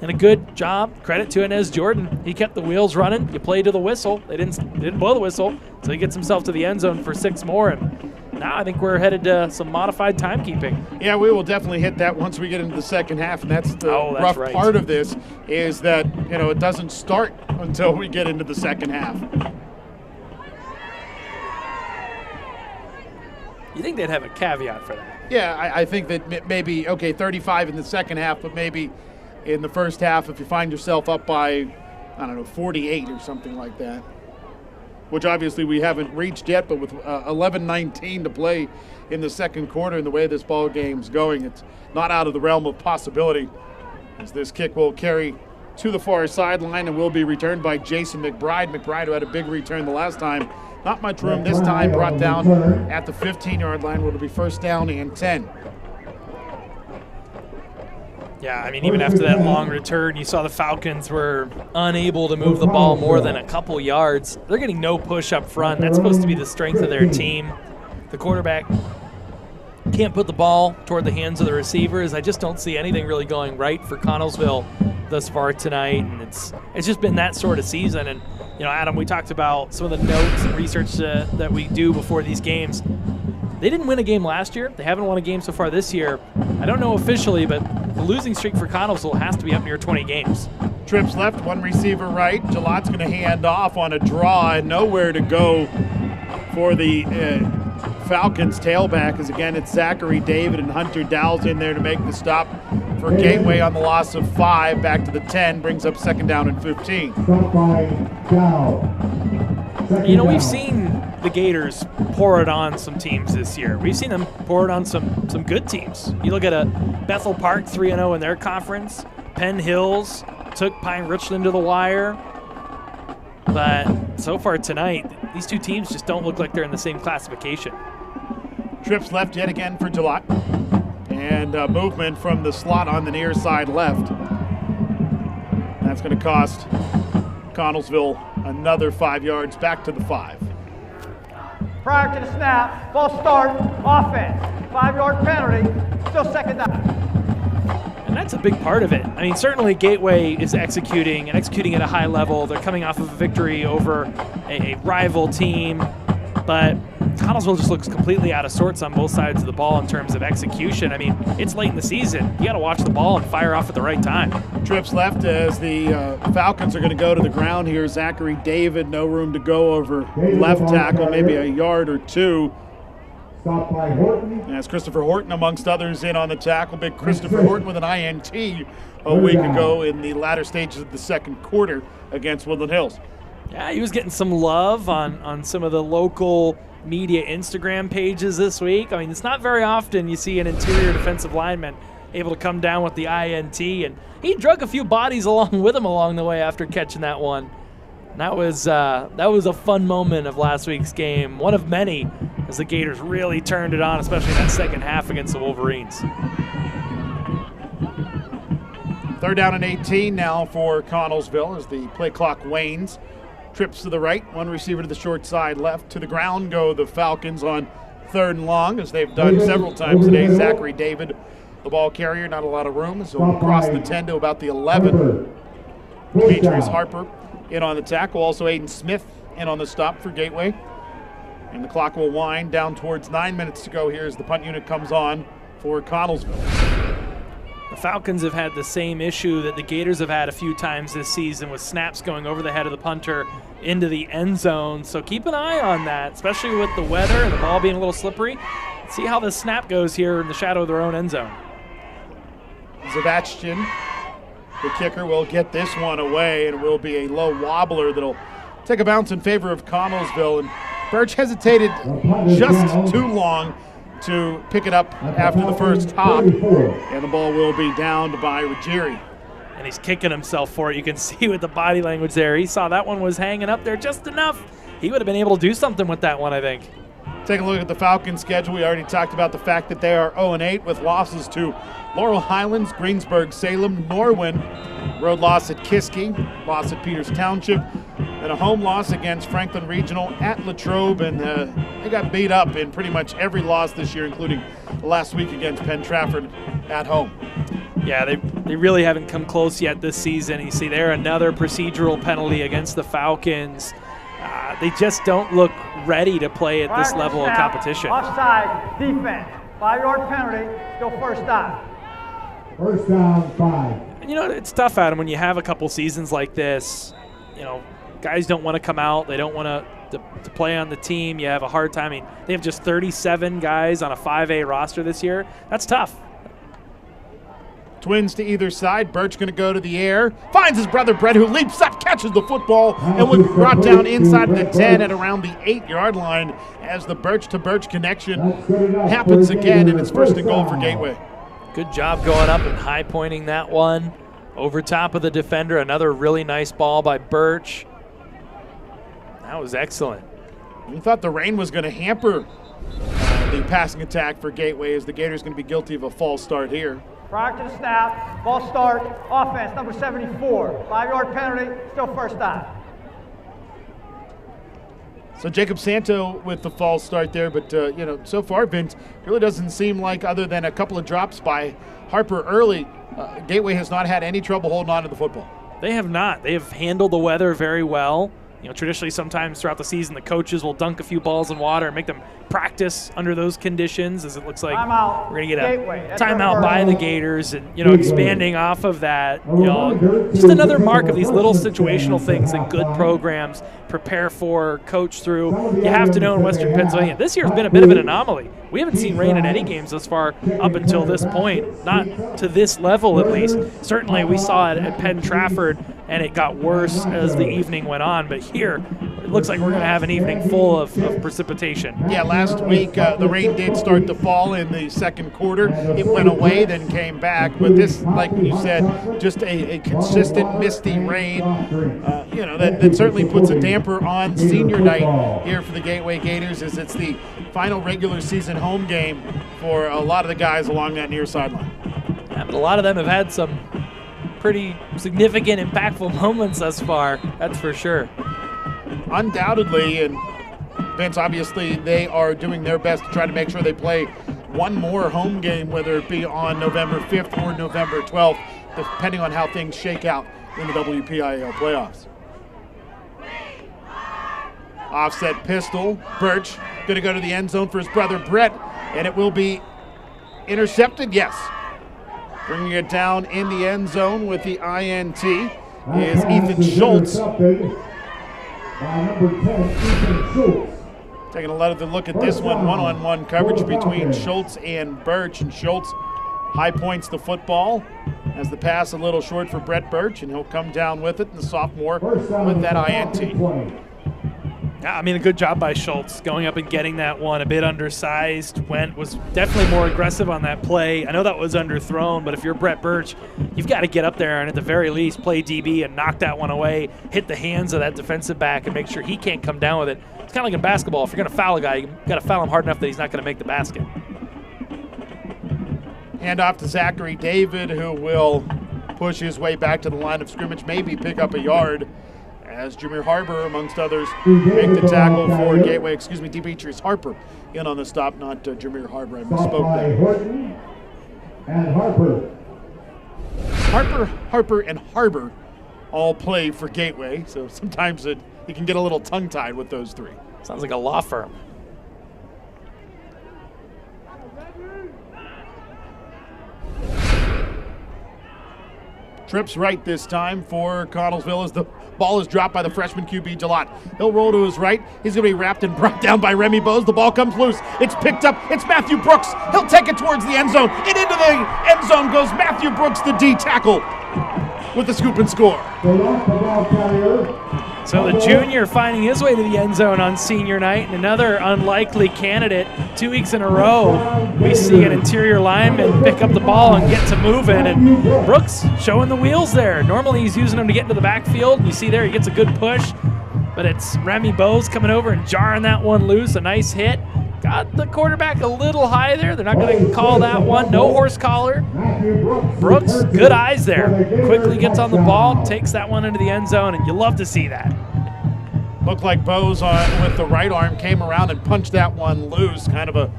[SPEAKER 2] And a good job, credit to Inez Jordan. He kept the wheels running. You play to the whistle. They didn't blow the whistle, so he gets himself to the end zone for 6 more. And now I think we're headed to some modified timekeeping.
[SPEAKER 1] Yeah, we will definitely hit that once we get into the second half, and that's the rough part of this is that it doesn't start until we get into the second half.
[SPEAKER 2] You think they'd have a caveat for that?
[SPEAKER 1] Yeah, I think that maybe 35 in the second half, but maybe in the first half, if you find yourself up by, 48 or something like that, which obviously we haven't reached yet, but with 11:19 to play in the second quarter and the way this ball game's going, it's not out of the realm of possibility as this kick will carry to the far sideline and will be returned by Jason McBride. McBride, who had a big return the last time, not much room this time, brought down at the 15-yard line, will be first down and 10.
[SPEAKER 2] Yeah, I mean, even after that long return, you saw the Falcons were unable to move the ball more than a couple yards. They're getting no push up front. That's supposed to be the strength of their team. The quarterback can't put the ball toward the hands of the receivers. I just don't see anything really going right for Connellsville thus far tonight, and it's just been that sort of season. And Adam, we talked about some of the notes and research that we do before these games. They didn't win a game last year. They haven't won a game so far this year. I don't know officially, but the losing streak for Connellsville has to be up near 20 games.
[SPEAKER 1] Trips left, one receiver right. Jalot's going to hand off on a draw and nowhere to go for the Falcons tailback, as again it's Zachary David and Hunter Dowell's in there to make the stop for Gateway on the loss of 5. Back to the 10, brings up second down and 15.
[SPEAKER 2] We've seen the Gators pour it on some teams this year. We've seen them pour it on some good teams. You look at a Bethel Park 3-0 in their conference. Penn Hills took Pine Richland to the wire. But so far tonight, these two teams just don't look like they're in the same classification.
[SPEAKER 1] Trips left yet again for Jalot. And movement from the slot on the near side left. That's going to cost Connellsville another 5 yards back to the 5.
[SPEAKER 3] Prior to the snap, false start, offense. 5-yard penalty, still second down.
[SPEAKER 2] And that's a big part of it. I mean, certainly Gateway is executing at a high level. They're coming off of a victory over a rival team, but Connellsville just looks completely out of sorts on both sides of the ball in terms of execution. I mean, it's late in the season. You got to watch the ball and fire off at the right time.
[SPEAKER 1] Trips left as the Falcons are going to go to the ground here. Zachary David, no room to go over left tackle, maybe a yard or two.
[SPEAKER 4] Stopped by Horton.
[SPEAKER 1] As Christopher Horton, amongst others, in on the tackle. Big Christopher Horton with an INT a week ago in the latter stages of the second quarter against Woodland Hills.
[SPEAKER 2] Yeah, he was getting some love on some of the local media Instagram pages this week. I mean, it's not very often you see an interior defensive lineman able to come down with the INT, and he drug a few bodies along with him along the way after catching that one. And that was a fun moment of last week's game, one of many, as the Gators really turned it on, especially in that second half against the Wolverines.
[SPEAKER 1] 3rd down and 18 now for Connellsville as the play clock wanes. Trips to the right, one receiver to the short side left. To the ground go the Falcons on 3rd and long, as they've done several times today. Zachary David, the ball carrier, not a lot of room, so across the 10 to about the 11. Demetrius Harper in on the tackle, also Aiden Smith in on the stop for Gateway. And the clock will wind down towards 9 minutes to go here as the punt unit comes on for Connellsville.
[SPEAKER 2] The Falcons have had the same issue that the Gators have had a few times this season, with snaps going over the head of the punter into the end zone. So keep an eye on that, especially with the weather and the ball being a little slippery. See how the snap goes here in the shadow of their own end zone.
[SPEAKER 1] Zavachkin, the kicker, will get this one away, and it will be a low wobbler that'll take a bounce in favor of Connellsville. And Birch hesitated just too long to pick it up after the first hop, and the ball will be downed by Ruggieri.
[SPEAKER 2] And he's kicking himself for it. You can see with the body language there. He saw that one was hanging up there just enough. He would have been able to do something with that one, I think.
[SPEAKER 1] Take a look at the Falcons' schedule. We already talked about the fact that they are 0-8 with losses to Laurel Highlands, Greensburg, Salem, Norwin, road loss at Kiski, loss at Peters Township, and a home loss against Franklin Regional at Latrobe, and they got beat up in pretty much every loss this year, including last week against Penn Trafford at home.
[SPEAKER 2] Yeah, they really haven't come close yet this season. You see there another procedural penalty against the Falcons. They just don't look ready to play at this level of competition.
[SPEAKER 3] Offside, defense, 5-yard penalty, still first down.
[SPEAKER 4] First down, 5.
[SPEAKER 2] And it's tough, Adam, when you have a couple seasons like this. Guys don't want to come out. They don't want to play on the team. You have a hard time. I mean, they have just 37 guys on a 5A roster this year. That's tough.
[SPEAKER 1] Twins to either side. Birch going to go to the air. Finds his brother Brett, who leaps up, catches the football, and will be brought down inside the 10 at around the 8-yard line as the Birch-to-Birch connection happens again, and it's 1st and goal for Gateway.
[SPEAKER 2] Good job going up and high pointing that one over top of the defender. Another really nice ball by Birch. That was excellent.
[SPEAKER 1] We thought the rain was going to hamper the passing attack for Gateway, as the Gators going to be guilty of a false start here.
[SPEAKER 3] Prior to the snap, ball start, offense, number 74. 5-yard penalty, still first down.
[SPEAKER 1] So Jacob Santo with the false start there, but so far, Vince, really doesn't seem like, other than a couple of drops by Harper early, Gateway has not had any trouble holding on to the football.
[SPEAKER 2] They have not. They have handled the weather very well. Traditionally, sometimes throughout the season, the coaches will dunk a few balls in water and make them practice under those conditions, as it looks like we're going to get a timeout by the Gators. And, expanding off of that, just another mark of these little situational things that good programs prepare for, coach through. You have to know in Western Pennsylvania, this year has been a bit of an anomaly. We haven't seen rain in any games thus far up until this point, not to this level at least. Certainly we saw it at Penn Trafford and it got worse as the evening went on. But here, it looks like we're going to have an evening full of precipitation.
[SPEAKER 1] Yeah, last week the rain did start to fall in the second quarter. It went away, then came back. But this, like you said, just a consistent misty rain, that certainly puts a damper on senior night here for the Gateway Gators, as it's the final regular season home game for a lot of the guys along that near sideline.
[SPEAKER 2] Yeah, but a lot of them have had some pretty significant, impactful moments thus far, that's for sure.
[SPEAKER 1] Undoubtedly, and Vince, obviously they are doing their best to try to make sure they play one more home game, whether it be on November 5th or November 12th, depending on how things shake out in the WPIAL playoffs. Offset pistol, Birch going to go to the end zone for his brother Brett, and it will be intercepted, yes. Bringing it down in the end zone with the INT is Ethan Schultz. Taking a look at this one-on-one coverage between Schultz and Birch, and Schultz high points the football as the pass a little short for Brett Birch, and he'll come down with it, the sophomore, with that INT.
[SPEAKER 2] Yeah, I mean, a good job by Schultz going up and getting that one. A bit undersized, was definitely more aggressive on that play. I know that was underthrown, but if you're Brett Birch, you've got to get up there and at the very least play DB and knock that one away, hit the hands of that defensive back and make sure he can't come down with it. It's kind of like in basketball. If you're going to foul a guy, you've got to foul him hard enough that he's not going to make the basket.
[SPEAKER 1] Hand off to Zachary David, who will push his way back to the line of scrimmage, maybe pick up a yard, as Jameer Harbor, amongst others, make the tackle for Gateway. Demetrius Harper in on the stop, not Jameer Harbor. I misspoke there.
[SPEAKER 4] And
[SPEAKER 1] Harper, and Harbor all play for Gateway, so sometimes you can get a little tongue-tied with those three.
[SPEAKER 2] Sounds like a law firm.
[SPEAKER 1] Trips right this time for Connellsville as the ball is dropped by the freshman QB, Jalot. He'll roll to his right. He's going to be wrapped and brought down by Remy Bose. The ball comes loose. It's picked up. It's Matthew Brooks. He'll take it towards the end zone. And into the end zone goes Matthew Brooks, the D tackle, with the scoop and score.
[SPEAKER 2] So the junior finding his way to the end zone on senior night, and another unlikely candidate. 2 weeks in a row, we see an interior lineman pick up the ball and get to moving, and Brooks showing the wheels there. Normally he's using them to get into the backfield. You see there he gets a good push, but it's Remy Bose coming over and jarring that one loose. A nice hit. Got the quarterback a little high there. They're not going to call that one. No horse collar. Brooks, good eyes there. Quickly gets on the ball, takes that one into the end zone, and you love to see that.
[SPEAKER 1] Looked like Bose with the right arm came around and punched that one loose. Kind of a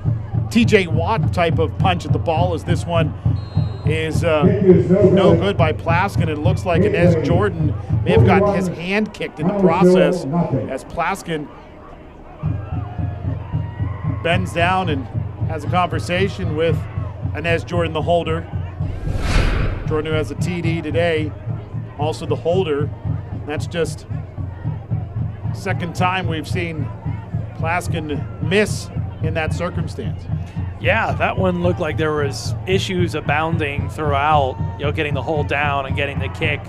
[SPEAKER 1] TJ Watt type of punch at the ball, as this one is no good by Plaskin. It looks like Inez Jordan may have gotten his hand kicked in the process, as Plaskin bends down and has a conversation with Inez Jordan, the holder. Jordan, who has a TD today, also the holder. That's just second time we've seen Plaskin miss in that circumstance.
[SPEAKER 2] Yeah, that one looked like there was issues abounding throughout, getting the hold down and getting the kick.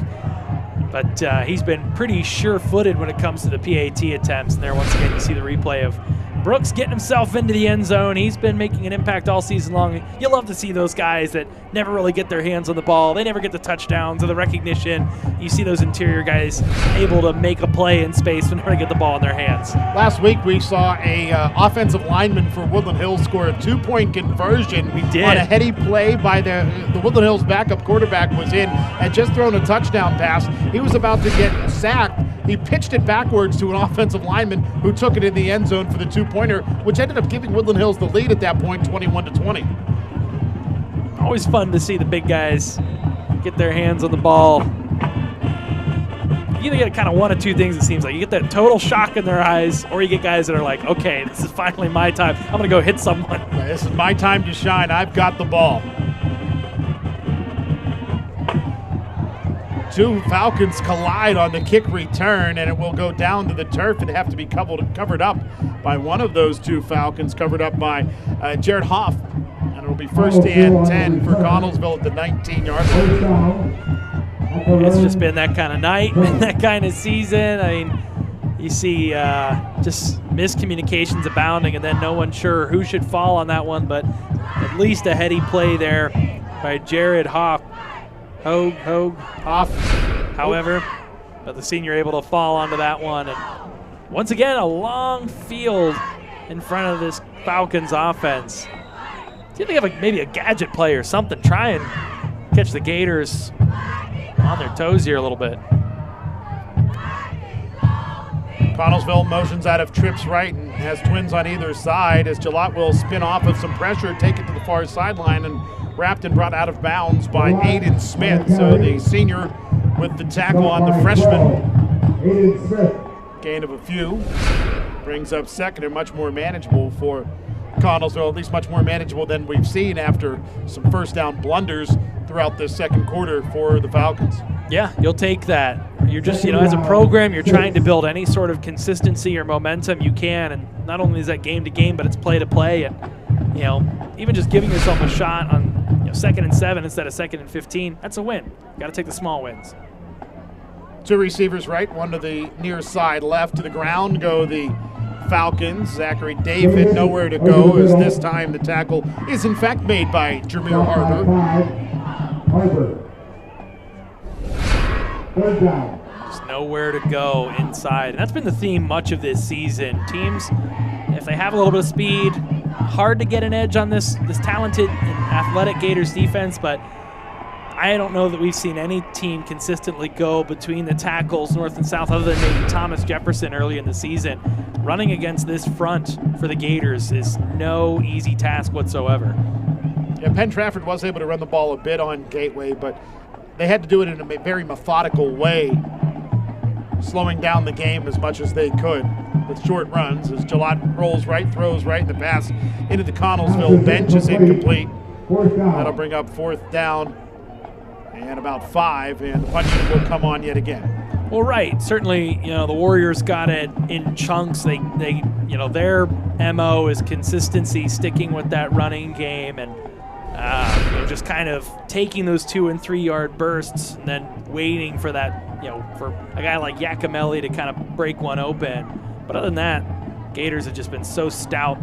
[SPEAKER 2] But he's been pretty sure-footed when it comes to the PAT attempts. And there, once again, you see the replay of Brooks getting himself into the end zone. He's been making an impact all season long. You love to see those guys that never really get their hands on the ball. They never get the touchdowns or the recognition. You see those interior guys able to make a play in space whenever they get the ball in their hands.
[SPEAKER 1] Last week we saw a offensive lineman for Woodland Hills score a 2-point conversion.
[SPEAKER 2] We did.
[SPEAKER 1] On a heady play by the Woodland Hills backup quarterback was in, had just thrown a touchdown pass. He was about to get sacked. He pitched it backwards to an offensive lineman who took it in the end zone for the 2-pointer, which ended up giving Woodland Hills the lead at that point, 21-20.
[SPEAKER 2] Always fun to see the big guys get their hands on the ball. You either get kind of one of two things, it seems like. You get that total shock in their eyes, or you get guys that are like, okay, this is finally my time. I'm going to go hit someone.
[SPEAKER 1] This is my time to shine. I've got the ball. Two Falcons collide on the kick return, and it will go down to the turf and have to be covered up by one of those two Falcons, covered up by Jared Hoff. And it will be first and 10 for Connellsville at the 19-yard line.
[SPEAKER 2] it's just been that kind of night, been that kind of season. I mean, you see just miscommunications abounding, and then no one sure who should fall on that one, but at least a heady play there by Jared Hoff, however, but the senior able to fall onto that one. And once again, a long field in front of this Falcons offense. See if they have maybe a gadget play or something. Try and catch the Gators on their toes here a little bit.
[SPEAKER 1] Connellsville motions out of trips right and has twins on either side as Gillott will spin off of some pressure, take it to the far sideline, and wrapped and brought out of bounds by Aiden Smith. So the senior with the tackle on the freshman. Gain of a few. Brings up second and much more manageable for Connellsville, at least much more manageable than we've seen after some first down blunders throughout this second quarter for the Falcons.
[SPEAKER 2] Yeah, you'll take that. You're just, as a program, you're trying to build any sort of consistency or momentum you can, and not only is that game to game, but it's play to play, and even just giving yourself a shot on 2nd and 7 instead of 2nd and 15, that's a win. You got to take the small wins.
[SPEAKER 1] Two receivers right, one to the near side left. To the ground go the Falcons. Zachary David nowhere to go, as this time the tackle is in fact made by Jameer Harbor.
[SPEAKER 2] Just nowhere to go inside. And that's been the theme much of this season. Teams, if they have a little bit of speed, hard to get an edge on this talented and athletic Gators defense, but I don't know that we've seen any team consistently go between the tackles north and south other than maybe Thomas Jefferson early in the season. Running against this front for the Gators is no easy task whatsoever.
[SPEAKER 1] Yeah, Penn Trafford was able to run the ball a bit on Gateway, but they had to do it in a very methodical way, slowing down the game as much as they could with short runs as Gillott rolls right, throws right, and the pass into the Connellsville bench is incomplete. That'll bring up 4th down and about 5, and the punting will come on yet again.
[SPEAKER 2] Well, right. Certainly, the Warriors got it in chunks. They their MO is consistency, sticking with that running game, and just kind of taking those 2- and 3-yard bursts and then waiting for that, for a guy like Yakimelli to kind of break one open. But other than that, Gators have just been so stout,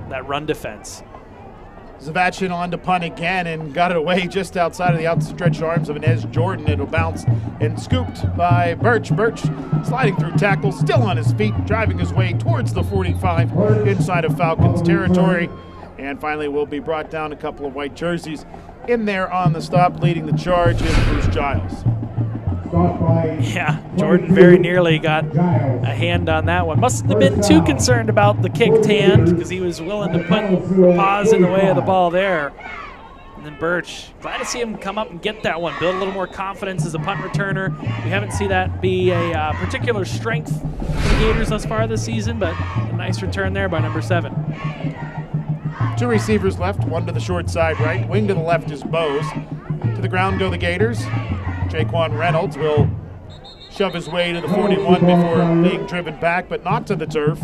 [SPEAKER 2] that run defense.
[SPEAKER 1] Zavachin on to punt again and got it away just outside of the outstretched arms of Inez Jordan. It'll bounce and scooped by Birch. Birch sliding through tackles, still on his feet, driving his way towards the 45 inside of Falcons territory. And finally will be brought down. A couple of white jerseys in there on the stop. Leading the charge is Bruce Giles.
[SPEAKER 2] Yeah, Jordan very nearly got a hand on that one. Mustn't have been too concerned about the kicked hand because he was willing to put paws in the way of the ball there. And then Birch, glad to see him come up and get that one, build a little more confidence as a punt returner. We haven't seen that be a particular strength for the Gators thus far this season, but a nice return there by number 7.
[SPEAKER 1] 2 receivers left, one to the short side right, wing to the left is Bose. To the ground go the Gators. Jaquan Reynolds will shove his way to the 41 before being driven back, but not to the turf,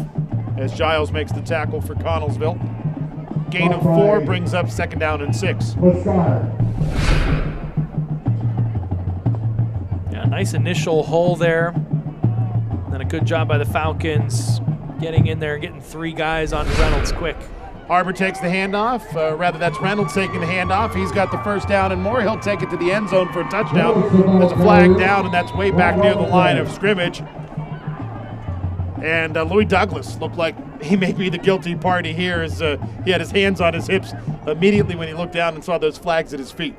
[SPEAKER 1] as Giles makes the tackle for Connellsville. Gain of 4 brings up 2nd down and 6.
[SPEAKER 2] Yeah, nice initial hole there. And then a good job by the Falcons getting in there and getting 3 guys onto Reynolds quick.
[SPEAKER 1] Harbor takes the handoff. Rather, that's Reynolds taking the handoff. He's got the first down and more. He'll take it to the end zone for a touchdown. There's a flag down, and that's way back near the line of scrimmage. And Louis Douglas looked like he may be the guilty party here, as he had his hands on his hips immediately when he looked down and saw those flags at his feet.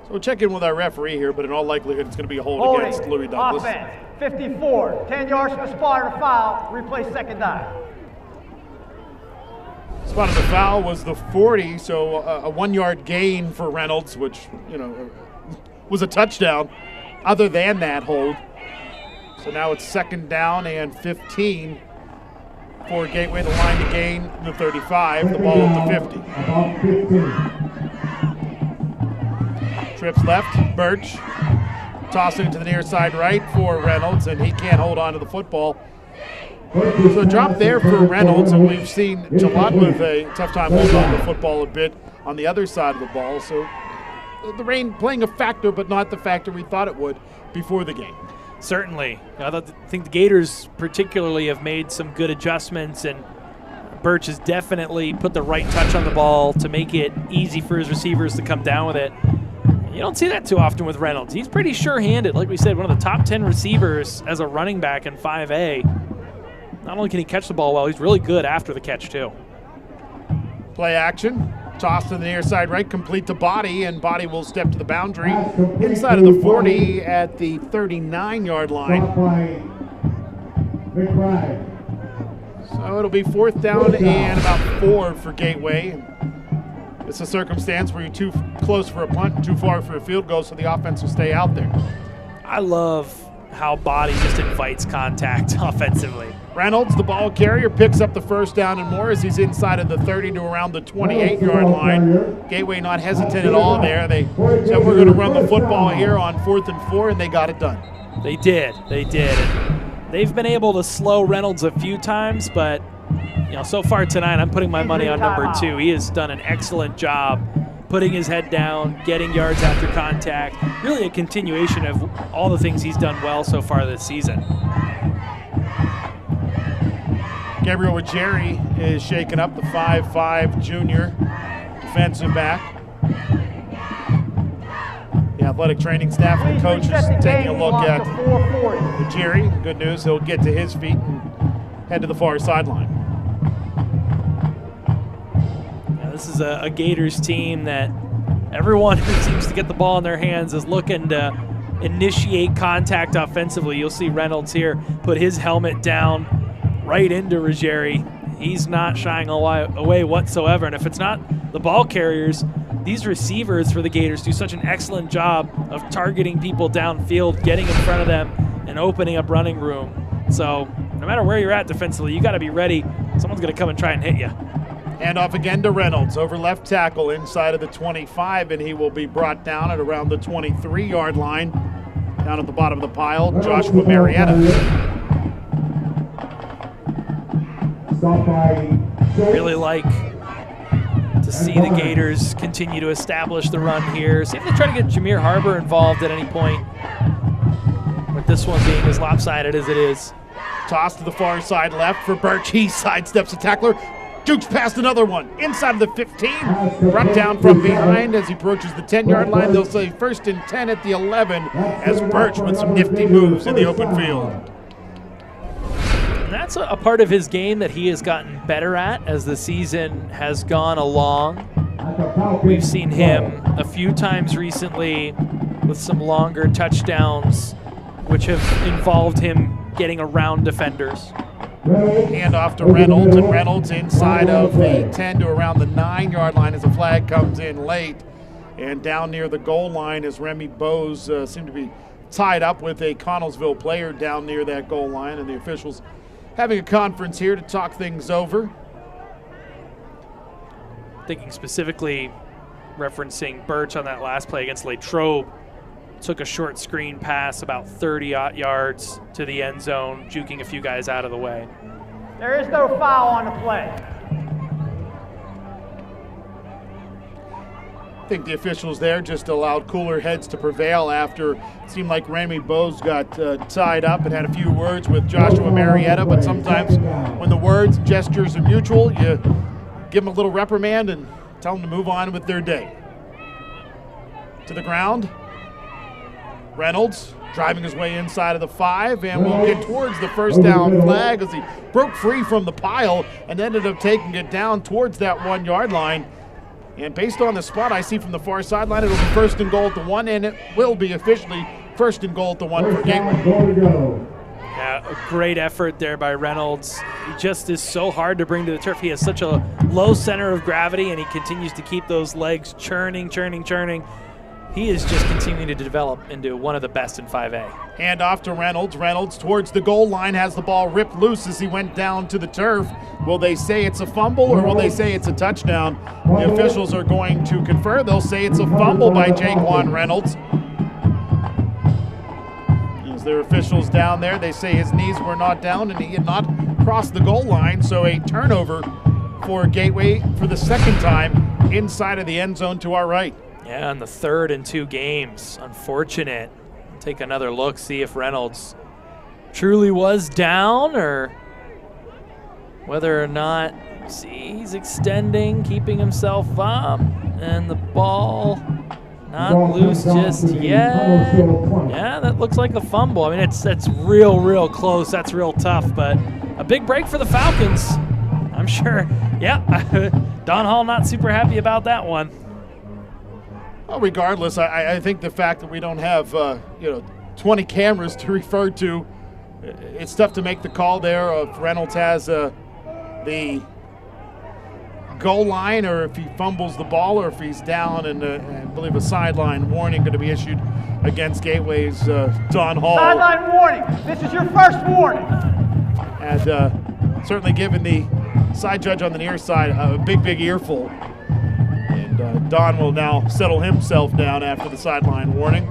[SPEAKER 1] So we'll check in with our referee here, but in all likelihood, it's going to be a hold against Louis Douglas.
[SPEAKER 3] Offense, 54, 10 yards from the spot of the foul, replay 2nd down.
[SPEAKER 1] Spot of the foul was the 40, so a 1-yard gain for Reynolds, which, was a touchdown other than that hold. So now it's 2nd down and 15 for Gateway. The line to gain the 35, the ball at the 50. Trips left, Birch tossing it to the near side right for Reynolds, and he can't hold on to the football. So a drop there for Reynolds, and we've seen Jalot with a tough time holding on the football a bit on the other side of the ball. So the rain playing a factor, but not the factor we thought it would before the game.
[SPEAKER 2] Certainly. I think the Gators particularly have made some good adjustments, and Birch has definitely put the right touch on the ball to make it easy for his receivers to come down with it. You don't see that too often with Reynolds. He's pretty sure-handed. Like we said, one of the top 10 receivers as a running back in 5A. Not only can he catch the ball well, he's really good after the catch too.
[SPEAKER 1] Play action. Toss to the near side right, complete to Body, and Body will step to the boundary inside of the 40 at the 39-yard line. So it'll be 4th down and about 4 for Gateway. It's a circumstance where you're too close for a punt and too far for a field goal, so the offense will stay out there.
[SPEAKER 2] I love how Body just invites contact offensively.
[SPEAKER 1] Reynolds, the ball carrier, picks up the 1st down and more as he's inside of the 30 to around the 28-yard line. Gateway not hesitant at all there. They said we're going to run the football here on 4th and 4, and they got it done.
[SPEAKER 2] They did. And they've been able to slow Reynolds a few times, but so far tonight I'm putting my money on number 2. He has done an excellent job putting his head down, getting yards after contact. Really a continuation of all the things he's done well so far this season.
[SPEAKER 1] Gabriel Ujeri is shaking up, the 5'5" junior defensive back. The athletic training staff and coach is taking a look at Ujeri. Good news, he'll get to his feet and head to the far sideline.
[SPEAKER 2] This is a Gators team that everyone who seems to get the ball in their hands is looking to initiate contact offensively. You'll see Reynolds here put his helmet down right into Ruggieri. He's not shying away whatsoever. And if it's not the ball carriers, these receivers for the Gators do such an excellent job of targeting people downfield, getting in front of them, and opening up running room. So no matter where you're at defensively, you got to be ready. Someone's going to come and try and hit you.
[SPEAKER 1] Hand off again to Reynolds over left tackle inside of the 25, and he will be brought down at around the 23-yard line. Down at the bottom of the pile, Joshua Marietta.
[SPEAKER 2] Really like to see the Gators continue to establish the run here. See if they try to get Jameer Harbor involved at any point, with this one being as lopsided as it is.
[SPEAKER 1] Toss to the far side left for Birch. He sidesteps a tackler. Jukes past another one. Inside of the 15. Brought down from behind as he approaches the 10-yard line. They'll say 1st and 10 at the 11 as Birch with some nifty moves in the open field.
[SPEAKER 2] And that's a part of his game that he has gotten better at as the season has gone along. We've seen him a few times recently with some longer touchdowns, which have involved him getting around defenders.
[SPEAKER 1] Hand off to Reynolds, and Reynolds inside of the 10 to around the 9-yard line as a flag comes in late. And down near the goal line as Remy Bose seem to be tied up with a Connellsville player down near that goal line, and the officials having a conference here to talk things over.
[SPEAKER 2] Thinking specifically referencing Birch on that last play against Latrobe. Took a short screen pass about 30 yards to the end zone, juking a few guys out of the way.
[SPEAKER 3] There is no foul on the play.
[SPEAKER 1] I think the officials there just allowed cooler heads to prevail after it seemed like Remy Bose got tied up and had a few words with Joshua Marietta, but sometimes when the words and gestures are mutual, you give them a little reprimand and tell them to move on with their day. To the ground. Reynolds driving his way inside of the 5 and will get towards the 1st down flag as he broke free from the pile and ended up taking it down towards that 1-yard line. And based on the spot I see from the far sideline, it'll be 1st and goal at the 1, and it will be officially 1st and goal at the 1 for Gateway.
[SPEAKER 2] Yeah, a great effort there by Reynolds. He just is so hard to bring to the turf. He has such a low center of gravity, and he continues to keep those legs churning. He is just continuing to develop into one of the best in 5A.
[SPEAKER 1] Hand off to Reynolds. Reynolds towards the goal line has the ball ripped loose as he went down to the turf. Will they say it's a fumble or will they say it's a touchdown? The officials are going to confer. They'll say it's a fumble by Jaquan Reynolds. As their officials down there, they say his knees were not down and he had not across the goal line, so a turnover for Gateway for the second time inside of the end zone to our right.
[SPEAKER 2] Yeah, and the third in 2 games. Unfortunate. Take another look, see if Reynolds truly was down or whether or not. See, he's extending, keeping himself up, and the ball not loose just yet. Yeah, that looks like a fumble. I mean, that's real close. That's real tough, but a big break for the Falcons. I'm sure. Yeah, Don Hall not super happy about that one.
[SPEAKER 1] Well, regardless, I think the fact that we don't have 20 cameras to refer to, it's tough to make the call there if Reynolds has the goal line, or if he fumbles the ball, or if he's down, and I believe a sideline warning going to be issued against Gateway's Don Hall.
[SPEAKER 3] Sideline warning. This is your first warning.
[SPEAKER 1] And certainly given the side judge on the near side a big earful. And Don will now settle himself down after the sideline warning.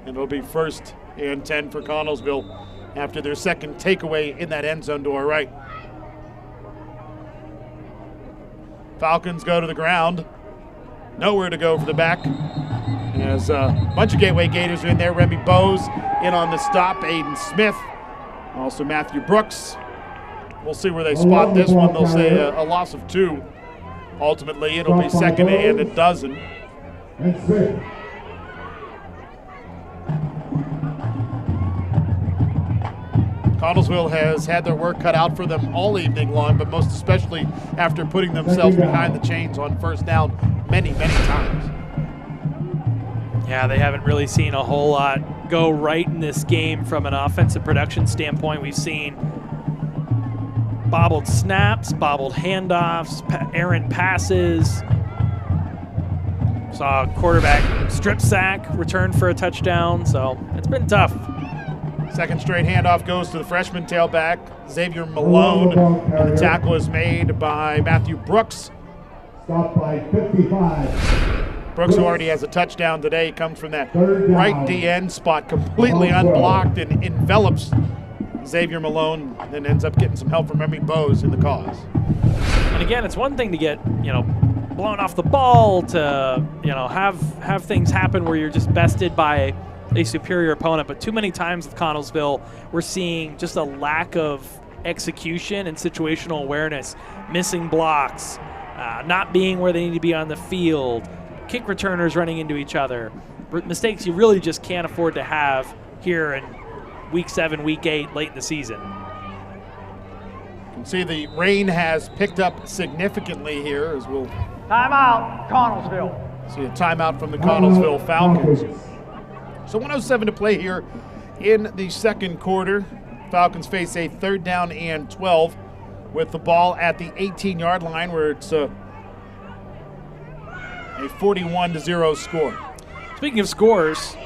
[SPEAKER 1] And it'll be 1st and 10 for Connellsville after their second takeaway in that end zone to our right. Falcons go to the ground. Nowhere to go for the back. As a bunch of Gateway Gators are in there. Remy Bowes in on the stop. Aiden Smith. Also Matthew Brooks. We'll see where they spot this one. They'll say a loss of 2. Ultimately, it'll be 2nd and a dozen. Connellsville has had their work cut out for them all evening long, but most especially after putting themselves behind the chains on first down many times.
[SPEAKER 2] Yeah, they haven't really seen a whole lot go right in this game from an offensive production standpoint. We've seen bobbled snaps, bobbled handoffs, errant passes. Saw a quarterback strip sack, return for a touchdown, so it's been tough.
[SPEAKER 1] Second straight handoff goes to the freshman tailback, Xavier Malone, and the tackle is made by Matthew Brooks.
[SPEAKER 4] Stopped by 55.
[SPEAKER 1] Brooks, who already has a touchdown today, comes from that right DN spot, completely unblocked, and envelops Xavier Malone, then ends up getting some help from Remy Bowes in the cause.
[SPEAKER 2] And again, it's one thing to get, blown off the ball, to, have things happen where you're just bested by a superior opponent, but too many times with Connellsville, we're seeing just a lack of execution and situational awareness, missing blocks, not being where they need to be on the field, kick returners running into each other, mistakes you really just can't afford to have here in Week 7, Week 8, late in the season.
[SPEAKER 1] You can see the rain has picked up significantly here as we'll
[SPEAKER 3] Timeout, Connellsville.
[SPEAKER 1] see a timeout from the Connellsville Falcons. So 1:07 to play here in the second quarter. Falcons face a 3rd down and 12 with the ball at the 18-yard line, where it's a 41-0 score.
[SPEAKER 2] Speaking of scores,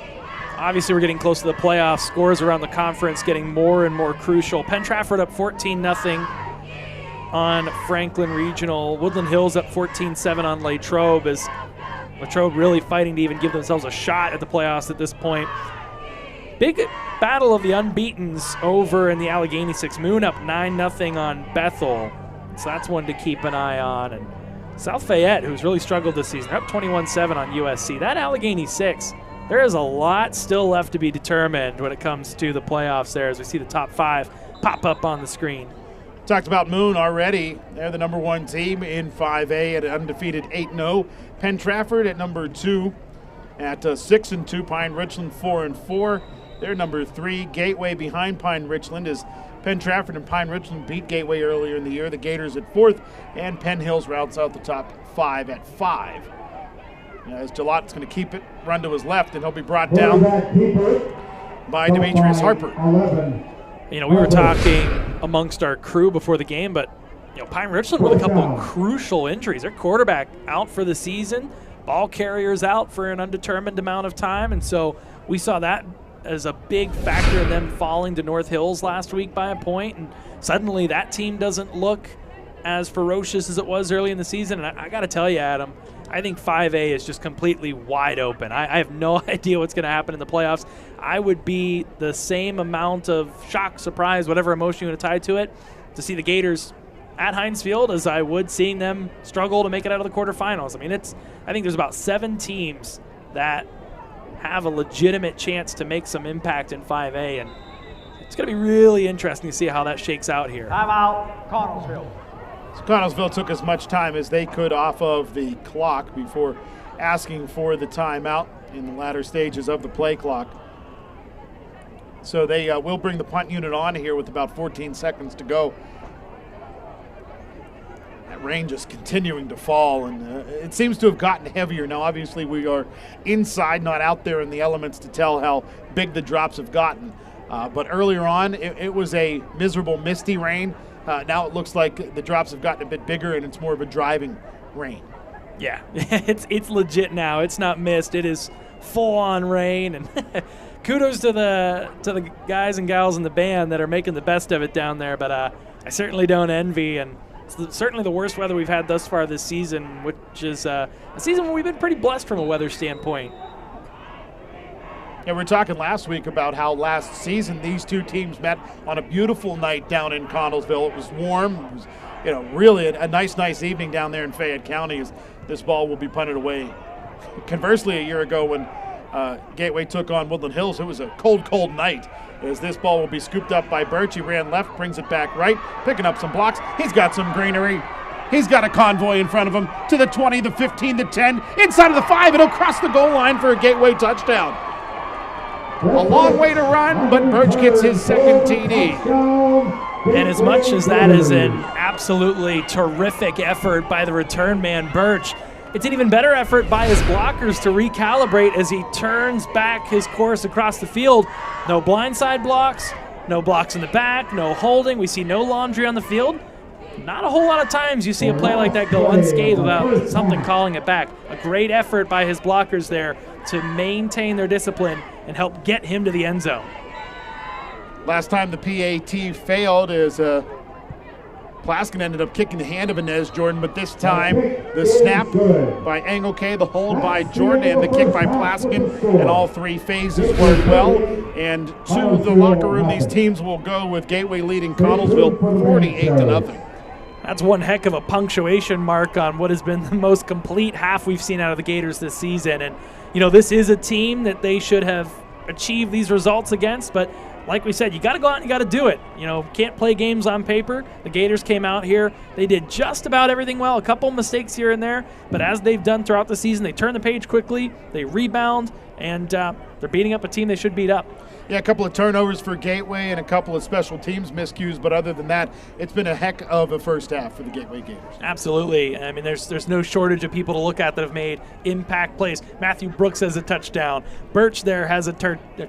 [SPEAKER 2] obviously we're getting close to the playoffs. Scores around the conference getting more and more crucial. Penn Trafford up 14-0 on Franklin Regional. Woodland Hills up 14-7 on Latrobe, as Latrobe really fighting to even give themselves a shot at the playoffs at this point. Big battle of the unbeatens over in the Allegheny 6. Moon up 9-0 on Bethel. So that's one to keep an eye on. And South Fayette, who's really struggled this season, up 21-7 on USC. That Allegheny 6, there is a lot still left to be determined when it comes to the playoffs there, as we see the top 5 pop up on the screen.
[SPEAKER 1] Talked about Moon already. They're the number 1 team in 5A at an undefeated 8-0. Penn Trafford at number 2 at 6-2. Pine Richland 4-4. They're number 3. Gateway behind Pine Richland, as Penn Trafford and Pine Richland beat Gateway earlier in the year. The Gators at 4th, and Penn Hills routes out the top 5 at 5. As Jalot's going to keep it, run to his left, and he'll be brought down by Demetrius Harper.
[SPEAKER 2] We were talking amongst our crew before the game, but Pine Richland with a couple of crucial injuries. Their quarterback out for the season, ball carriers out for an undetermined amount of time, and so we saw that as a big factor in them falling to North Hills last week by a point, and suddenly that team doesn't look as ferocious as it was early in the season. And I got to tell you, Adam, I think 5A is just completely wide open. I have no idea what's going to happen in the playoffs. I would be the same amount of shock, surprise, whatever emotion you want to tie to it, to see the Gators at Heinz Field as I would seeing them struggle to make it out of the quarterfinals. I mean, I think there's about 7 teams that have a legitimate chance to make some impact in 5A, and it's going to be really interesting to see how that shakes out here.
[SPEAKER 3] Timeout, Connellsville.
[SPEAKER 1] So Connellsville took as much time as they could off of the clock before asking for the timeout in the latter stages of the play clock. So they will bring the punt unit on here with about 14 seconds to go. That rain just continuing to fall, and it seems to have gotten heavier. Now, obviously, we are inside, not out there in the elements to tell how big the drops have gotten. But earlier on, it was a miserable, misty rain. Now it looks like the drops have gotten a bit bigger, and it's more of a driving rain.
[SPEAKER 2] Yeah, it's legit now. It's not mist. It is full-on rain, and kudos to the guys and gals in the band that are making the best of it down there. But I certainly don't envy, and it's certainly the worst weather we've had thus far this season, which is a season where we've been pretty blessed from a weather standpoint.
[SPEAKER 1] Yeah, we were talking last week about how last season these two teams met on a beautiful night down in Connellsville. It was warm. It was, really a nice evening down there in Fayette County as this ball will be punted away. Conversely, a year ago when Gateway took on Woodland Hills, it was a cold night as this ball will be scooped up by Birch. He ran left, brings it back right, picking up some blocks. He's got some greenery. He's got a convoy in front of him to the 20, the 15, the 10, inside of the 5. It'll cross the goal line for a Gateway touchdown. A long way to run, but Birch gets his second TD.
[SPEAKER 2] And as much as that is an absolutely terrific effort by the return man, Birch, it's an even better effort by his blockers to recalibrate as he turns back his course across the field. No blindside blocks, no blocks in the back, no holding. We see no laundry on the field. Not a whole lot of times you see a play like that go unscathed without something calling it back. A great effort by his blockers there to maintain their discipline and help get him to the end zone.
[SPEAKER 1] Last time the PAT failed is Plaskin ended up kicking the hand of Inez Jordan, but this time the snap by Engelke, the hold by Jordan, and the kick by Plaskin, and all 3 phases worked well. And to the locker room, these teams will go with Gateway leading Connellsville 48-0.
[SPEAKER 2] That's one heck of a punctuation mark on what has been the most complete half we've seen out of the Gators this season. And, this is a team that they should have achieved these results against, but like we said, you got to go out and you got to do it. Can't play games on paper. The Gators came out here. They did just about everything well, a couple mistakes here and there, but as they've done throughout the season, they turn the page quickly, they rebound, and they're beating up a team they should beat up.
[SPEAKER 1] Yeah, a couple of turnovers for Gateway and a couple of special teams miscues, but other than that, it's been a heck of a first half for the Gateway Gators.
[SPEAKER 2] Absolutely. I mean, there's no shortage of people to look at that have made impact plays. Matthew Brooks has a touchdown. Birch there has a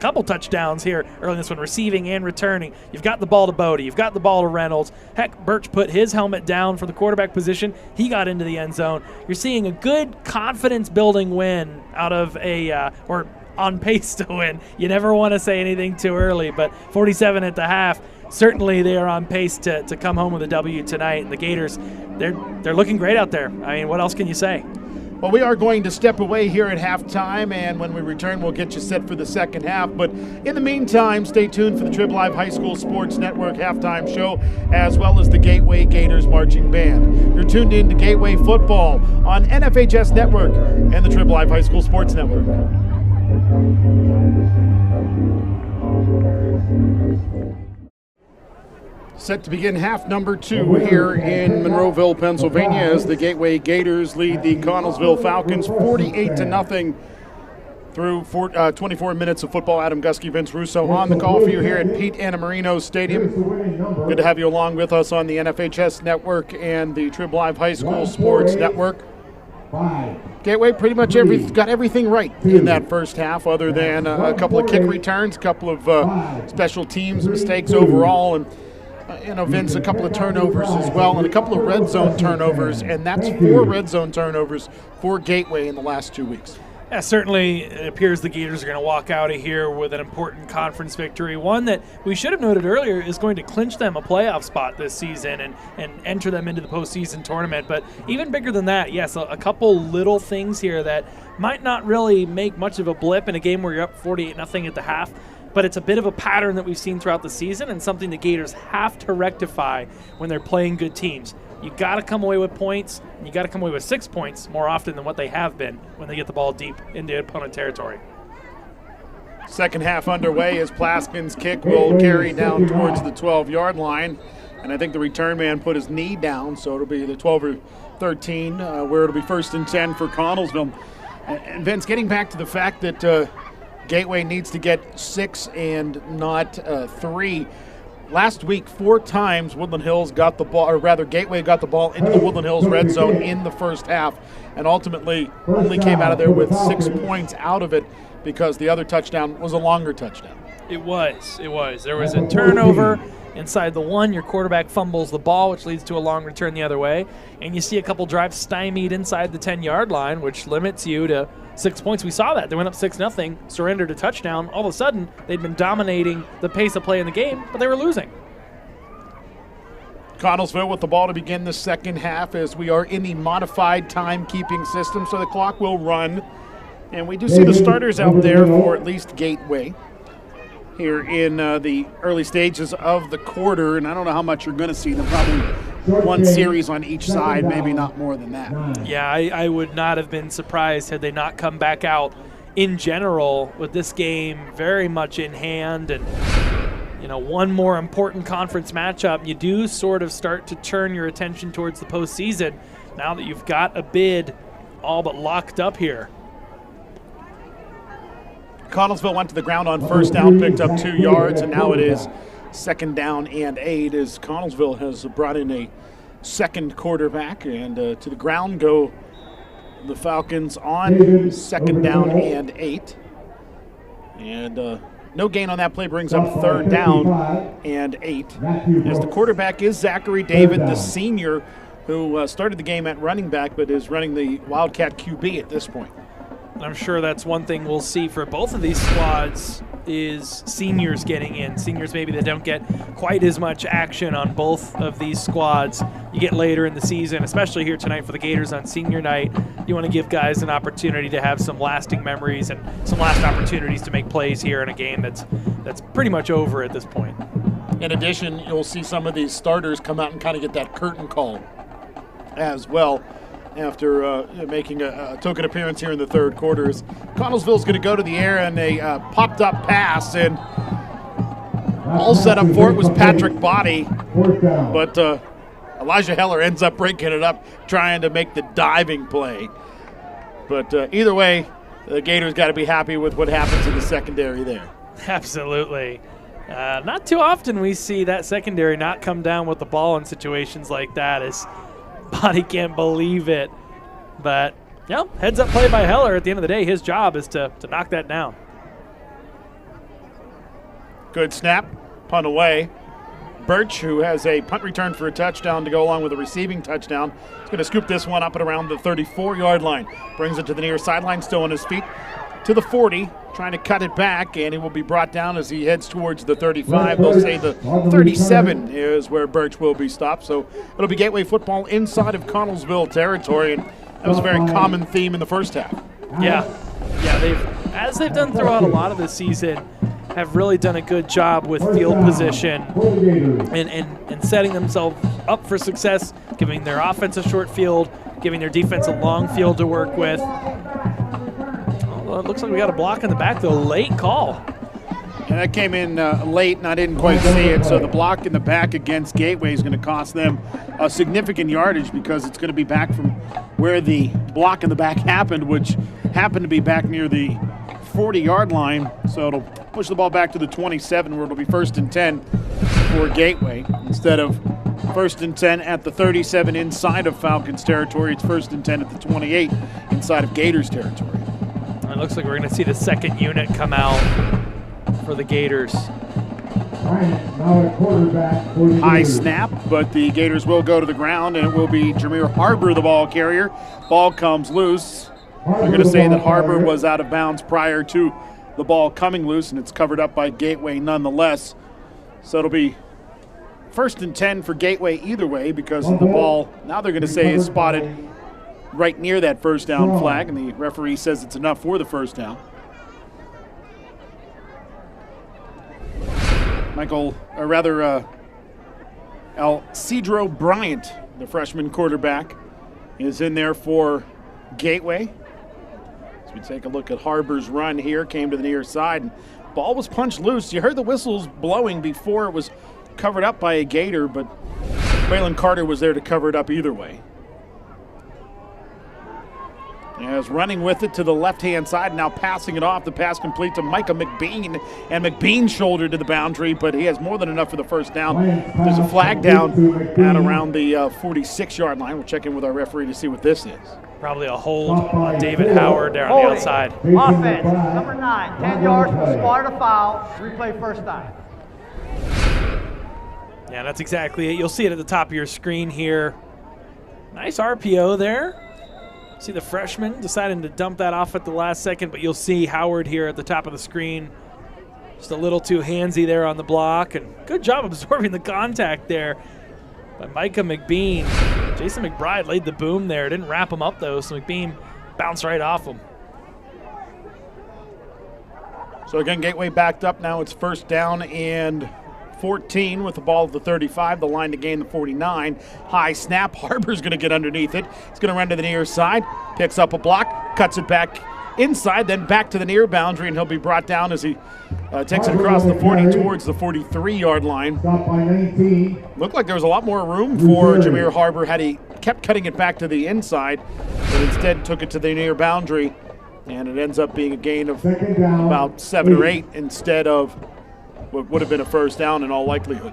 [SPEAKER 2] couple touchdowns here early in this one, receiving and returning. You've got the ball to Bodie. You've got the ball to Reynolds. Heck, Birch put his helmet down for the quarterback position. He got into the end zone. You're seeing a good confidence-building win out of or on pace to win. You never want to say anything too early, but 47 at the half, certainly they are on pace to come home with a W tonight. And the Gators, they're looking great out there. I mean, what else can you say?
[SPEAKER 1] Well, we are going to step away here at halftime, and when we return, we'll get you set for the second half. But in the meantime, stay tuned for the Trib Live High School Sports Network halftime show, as well as the Gateway Gators Marching Band. You're tuned in to Gateway Football on NFHS Network and the Trib Live High School Sports Network. Set to begin half number 2 here in Monroeville, Pennsylvania, as the Gateway Gators lead the Connellsville Falcons 48-0 through 24 minutes of football. Adam Gusky, Vince Russo on the call for you here at Pete Anamarino Stadium. Good to have you along with us on the NFHS Network and the Trib Live High School Sports Network. Gateway pretty much got everything right in that first half, other than a couple of kick returns, a couple of special teams mistakes overall, and Vince, a couple of turnovers as well, and a couple of red zone turnovers, and that's 4 red zone turnovers for Gateway in the last 2 weeks.
[SPEAKER 2] Yeah, certainly it appears the Gators are going to walk out of here with an important conference victory, one that we should have noted earlier is going to clinch them a playoff spot this season and enter them into the postseason tournament. But even bigger than that, yes, a couple little things here that might not really make much of a blip in a game where you're up 48-0 at the half. but it's a bit of a pattern that we've seen throughout the season and something the Gators have to rectify when they're playing good teams. You got to come away with points, and you got to come away with 6 points more often than what they have been when they get the ball deep into opponent territory.
[SPEAKER 1] Second half underway as Plaskin's kick will carry down towards the 12-yard line. And I think the return man put his knee down, so it'll be the 12 or 13, where it'll be 1st and 10 for Connellsville. And Vince, getting back to the fact that Gateway needs to get 6 and not 3. Last week, 4 times Woodland Hills got the ball, or rather Gateway got the ball into the Woodland Hills red zone in the first half, and ultimately only came out of there with 6 points out of it because the other touchdown was a longer touchdown.
[SPEAKER 2] It was. There was a turnover inside the 1. Your quarterback fumbles the ball, which leads to a long return the other way. And you see a couple drives stymied inside the 10-yard line, which limits you to 6 points. We saw that. They went up 6-0, surrendered a touchdown. All of a sudden, they'd been dominating the pace of play in the game, but they were losing.
[SPEAKER 1] Connellsville with the ball to begin the second half as we are in the modified timekeeping system, so the clock will run. And we do see the starters out there for at least Gateway here in the early stages of the quarter, and I don't know how much you're going to see them. Probably one series on each side, maybe not more than that.
[SPEAKER 2] Yeah, I would not have been surprised had they not come back out in general with this game very much in hand. And, you know, one more important conference matchup, you do sort of start to turn your attention towards the postseason now that you've got a bid all but locked up here.
[SPEAKER 1] Connellsville went to the ground on first down, picked up 2 yards, and now it is 2nd down and 8 as Connellsville has brought in a second quarterback, and to the ground go the Falcons on 2nd down and 8. And no gain on that play brings up 3rd down and 8. As the quarterback is Zachary David, the senior, who started the game at running back but is running the Wildcat QB at this point.
[SPEAKER 2] I'm sure that's one thing we'll see for both of these squads is seniors getting in. Seniors maybe that don't get quite as much action on both of these squads. You get later in the season, especially here tonight for the Gators on senior night, you want to give guys an opportunity to have some lasting memories and some last opportunities to make plays here in a game that's pretty much over at this point.
[SPEAKER 1] In addition, you'll see some of these starters come out and kind of get that curtain call as well after making a token appearance here in the third quarters. Connellsville's going to go to the air, and a popped-up pass, and all set up for it was Patrick Body, but Elijah Heller ends up breaking it up, trying to make the diving play. But either way, the Gators got to be happy with what happens in the secondary there.
[SPEAKER 2] Absolutely. Not too often we see that secondary not come down with the ball in situations like that, as Body can't believe it. But, yeah, heads up play by Heller. At the end of the day, his job is to knock that down.
[SPEAKER 1] Good snap, punt away. Birch, who has a punt return for a touchdown to go along with a receiving touchdown, is going to scoop this one up at around the 34-yard line. Brings it to the near sideline, still on his feet, to the 40, trying to cut it back, and he will be brought down as he heads towards the 35. They'll say the 37 is where Birch will be stopped. So it'll be Gateway football inside of Connellsville territory, and that was a very common theme in the first half.
[SPEAKER 2] Yeah, they've done throughout a lot of the season, have really done a good job with field position and setting themselves up for success, giving their offense a short field, giving their defense a long field to work with. It looks like we got a block in the back, though. Late call.
[SPEAKER 1] And that came in late, and I didn't quite see it. So the block in the back against Gateway is going to cost them a significant yardage because it's going to be back from where the block in the back happened, which happened to be back near the 40-yard line. So it'll push the ball back to the 27, where it'll be 1st and 10 for Gateway. Instead of 1st and 10 at the 37 inside of Falcons territory, it's 1st and 10 at the 28 inside of Gators territory.
[SPEAKER 2] It looks like we're going to see the second unit come out for the Gators.
[SPEAKER 1] High snap, but the Gators will go to the ground, and it will be Jameer Harbor, the ball carrier. Ball comes loose. They're going to say that Harbor was out of bounds prior to the ball coming loose, and it's covered up by Gateway nonetheless. So it'll be 1st and 10 for Gateway either way because the ball, now they're going to say, is spotted right near that first down flag, and the referee says it's enough for the first down. Alcedro Bryant, the freshman quarterback, is in there for Gateway. As we take a look at Harbor's run here, came to the near side, and ball was punched loose. You heard the whistles blowing before it was covered up by a Gator, but Waylon Carter was there to cover it up either way. As running with it to the left-hand side, now passing it off. The pass complete to Micah McBean, and McBean shouldered to the boundary, but he has more than enough for the first down. There's a flag down at around the 46-yard line. We'll check in with our referee to see what this is.
[SPEAKER 2] Probably a hold on David Howard there on the outside.
[SPEAKER 3] Offense, number 9, 10 yards, was spotted a foul, replay first down.
[SPEAKER 2] Yeah, that's exactly it. You'll see it at the top of your screen here. Nice RPO there. See the freshman deciding to dump that off at the last second, but you'll see Howard here at the top of the screen. Just a little too handsy there on the block, and good job absorbing the contact there by Micah McBean. Jason McBride laid the boom there. Didn't wrap him up, though, so McBean bounced right off him.
[SPEAKER 1] So again, Gateway backed up. Now it's first down and 14 with the ball at the 35, the line to gain the 49. High snap. Harbor's going to get underneath it. He's going to run to the near side, picks up a block, cuts it back inside, then back to the near boundary, and he'll be brought down as he takes it across the 40 towards the 43-yard line. Looked like there was a lot more room for Jameer Harbor had he kept cutting it back to the inside, but instead took it to the near boundary, and it ends up being a gain of about 7 or 8 instead of what would have been a first down in all likelihood.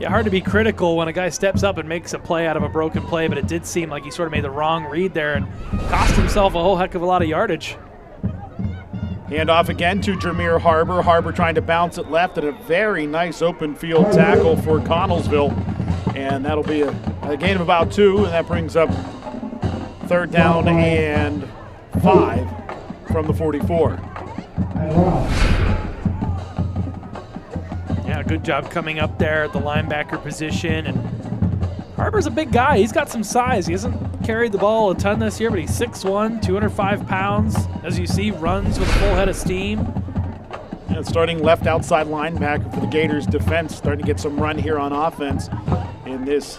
[SPEAKER 2] Yeah, hard to be critical when a guy steps up and makes a play out of a broken play, but it did seem like he sort of made the wrong read there and cost himself a whole heck of a lot of yardage.
[SPEAKER 1] Hand off again to Jameer Harbor. Harbor trying to bounce it left, and a very nice open field tackle for Connellsville. And that'll be a gain of about 2, and that brings up third down and 5 from the 44.
[SPEAKER 2] Yeah, good job coming up there at the linebacker position. And Harbor's a big guy. He's got some size. He hasn't carried the ball a ton this year, but he's 6'1", 205 pounds. As you see, runs with a full head of steam.
[SPEAKER 1] And starting left outside linebacker for the Gators defense, starting to get some run here on offense in this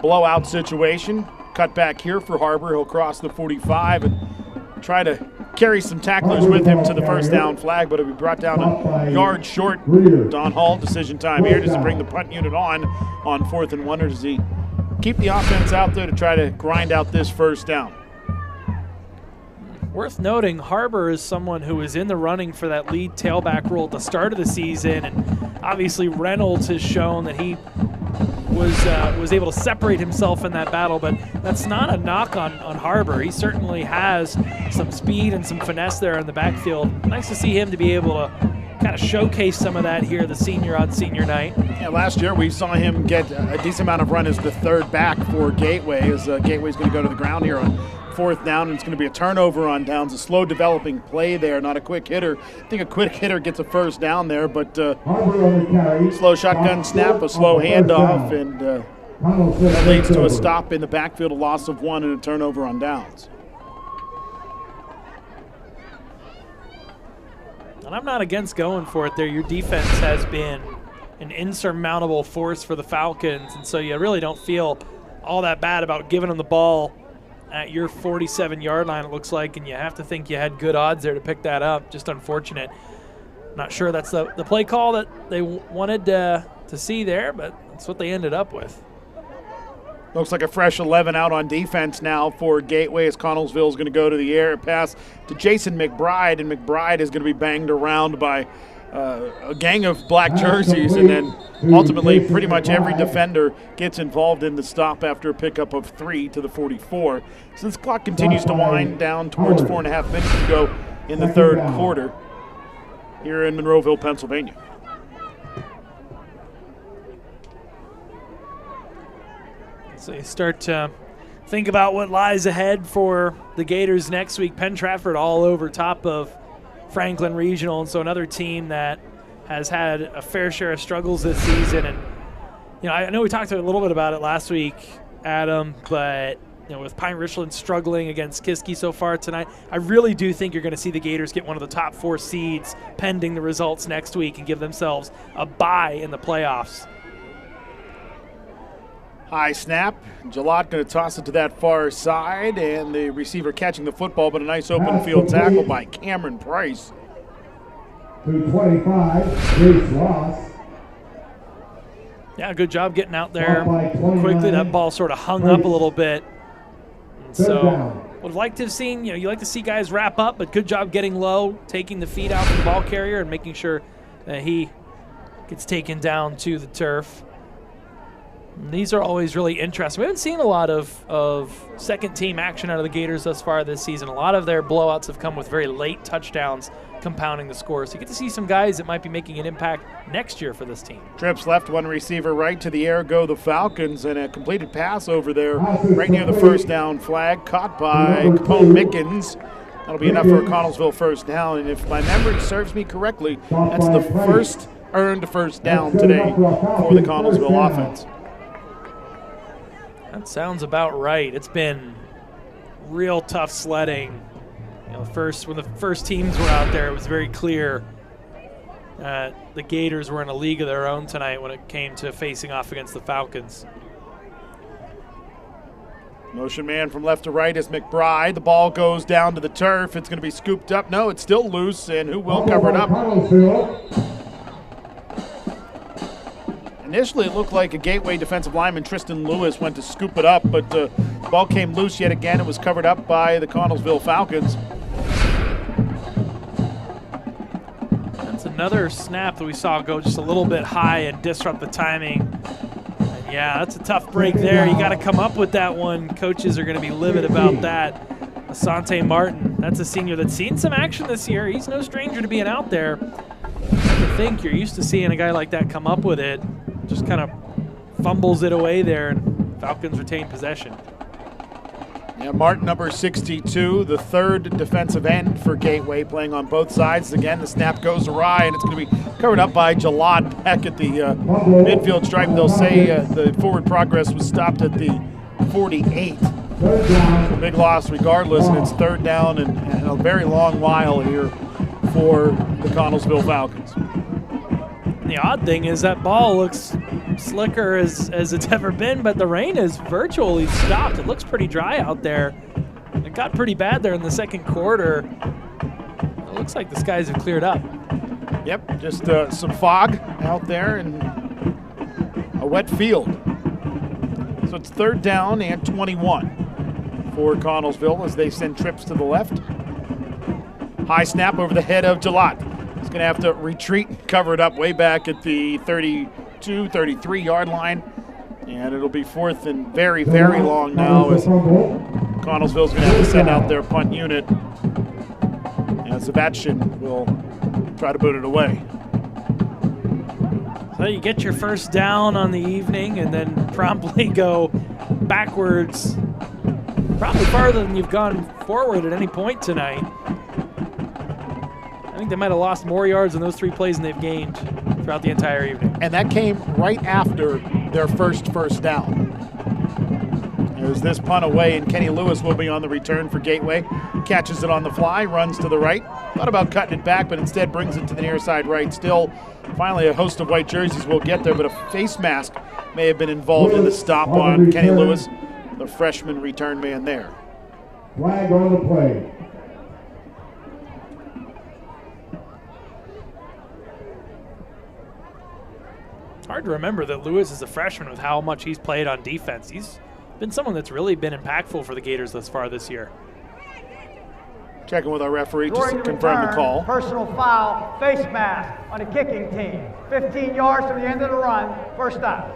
[SPEAKER 1] blowout situation. Cut back here for Harbor. He'll cross the 45 and try to carry some tacklers with him to the first down flag, but it'll be brought down a yard short. Don Hall, decision time here, just to bring the punt unit on 4th and 1, or does he keep the offense out there to try to grind out this first down?
[SPEAKER 2] Worth noting, Harbor is someone who was in the running for that lead tailback role at the start of the season, and obviously Reynolds has shown that he was able to separate himself in that battle, but that's not a knock on Harbor. He certainly has some speed and some finesse there in the backfield. Nice to see him to be able to kind of showcase some of that here, the senior on senior night.
[SPEAKER 1] Yeah, last year we saw him get a decent amount of run as the third back for Gateway, as Gateway's going to go to the ground here on 4th down, and it's going to be a turnover on downs. A slow developing play there, not a quick hitter. I think a quick hitter gets a first down there, but slow shotgun snap, a slow handoff, and that leads to a stop in the backfield, a loss of 1 and a turnover on downs.
[SPEAKER 2] And I'm not against going for it there. Your defense has been an insurmountable force for the Falcons, and so you really don't feel all that bad about giving them the ball at your 47-yard line, it looks like, and you have to think you had good odds there to pick that up. Just unfortunate. Not sure that's the play call that they wanted to see there, but that's what they ended up with.
[SPEAKER 1] Looks like a fresh 11 out on defense now for Gateway, as Connellsville is going to go to the air pass to Jason McBride, and McBride is going to be banged around by a gang of black jerseys, and then ultimately pretty much every defender gets involved in the stop after a pickup of 3 to the 44. So this clock continues to wind down towards 4.5 minutes to go in the third quarter here in Monroeville, Pennsylvania.
[SPEAKER 2] So you start to think about what lies ahead for the Gators next week. Penn Trafford all over top of Franklin Regional, and so another team that has had a fair share of struggles this season. And I know we talked a little bit about it last week, Adam, but with Pine Richland struggling against Kiski so far tonight, I really do think you're going to see the Gators get one of the top 4 seeds pending the results next week and give themselves a bye in the playoffs.
[SPEAKER 1] High snap. Jalot going to toss it to that far side, and the receiver catching the football, but a nice open field tackle by Cameron Price.
[SPEAKER 4] 225, Bruce Ross.
[SPEAKER 2] Yeah, good job getting out there quickly. That ball sort of hung up a little bit. And so would have liked to have seen, you like to see guys wrap up, but good job getting low, taking the feet out from the ball carrier and making sure that he gets taken down to the turf. And these are always really interesting. We haven't seen a lot of second-team action out of the Gators thus far this season. A lot of their blowouts have come with very late touchdowns compounding the score. So you get to see some guys that might be making an impact next year for this team.
[SPEAKER 1] Trips left, one receiver right, to the air go the Falcons, and a completed pass over there right near the first down flag, caught by Capone Mickens. That'll be enough for a Connellsville first down, and if my memory serves me correctly, that's the first earned first down today for the Connellsville offense.
[SPEAKER 2] That sounds about right. It's been real tough sledding. When the first teams were out there, it was very clear the Gators were in a league of their own tonight when it came to facing off against the Falcons.
[SPEAKER 1] Motion man from left to right is McBride. The ball goes down to the turf. It's going to be scooped up. No, it's still loose, and who will cover it up? Initially, it looked like a Gateway defensive lineman, Tristan Lewis, went to scoop it up, but the ball came loose yet again. It was covered up by the Connellsville Falcons.
[SPEAKER 2] That's another snap that we saw go just a little bit high and disrupt the timing. And yeah, that's a tough break there. You got to come up with that one. Coaches are going to be livid about that. Asante Martin, that's a senior that's seen some action this year. He's no stranger to being out there. I think you're used to seeing a guy like that come up with it. Just kind of fumbles it away there, and Falcons retain possession.
[SPEAKER 1] Yeah, Martin, number 62, the third defensive end for Gateway, playing on both sides. Again, the snap goes awry, and it's going to be covered up by Jalad back at the midfield stripe. They'll say the forward progress was stopped at the 48. Big loss regardless, and it's third down and a very long while here for the Connellsville Falcons.
[SPEAKER 2] The odd thing is that ball looks slicker as it's ever been, but the rain is virtually stopped. It looks pretty dry out there. It got pretty bad there in the second quarter. It looks like the skies have cleared up.
[SPEAKER 1] Yep, just some fog out there and a wet field. So it's third down and 21 for Connellsville as they send trips to the left. High snap over the head of Jalot. He's going to have to retreat and cover it up way back at the 32, 33-yard line. And it'll be fourth and very, very long now as Connellsville's going to have to send out their punt unit. And Zavatchin will try to boot it away.
[SPEAKER 2] So you get your first down on the evening and then promptly go backwards, probably farther than you've gone forward at any point tonight. I think they might have lost more yards in those 3 plays than they've gained throughout the entire evening.
[SPEAKER 1] And that came right after their first down. There's this punt away, and Kenny Lewis will be on the return for Gateway. Catches it on the fly, runs to the right. Thought about cutting it back, but instead brings it to the near side right. Still, finally, a host of white jerseys will get there, but a face mask may have been involved in the stop on Kenny Lewis, the freshman return man there.
[SPEAKER 4] Flag on the play.
[SPEAKER 2] Hard to remember that Lewis is a freshman with how much he's played on defense. He's been someone that's really been impactful for the Gators thus far this year.
[SPEAKER 1] Checking with our referee just to confirm the call.
[SPEAKER 3] Personal foul, face mask on the kicking team. 15 yards from the end of the run, first down.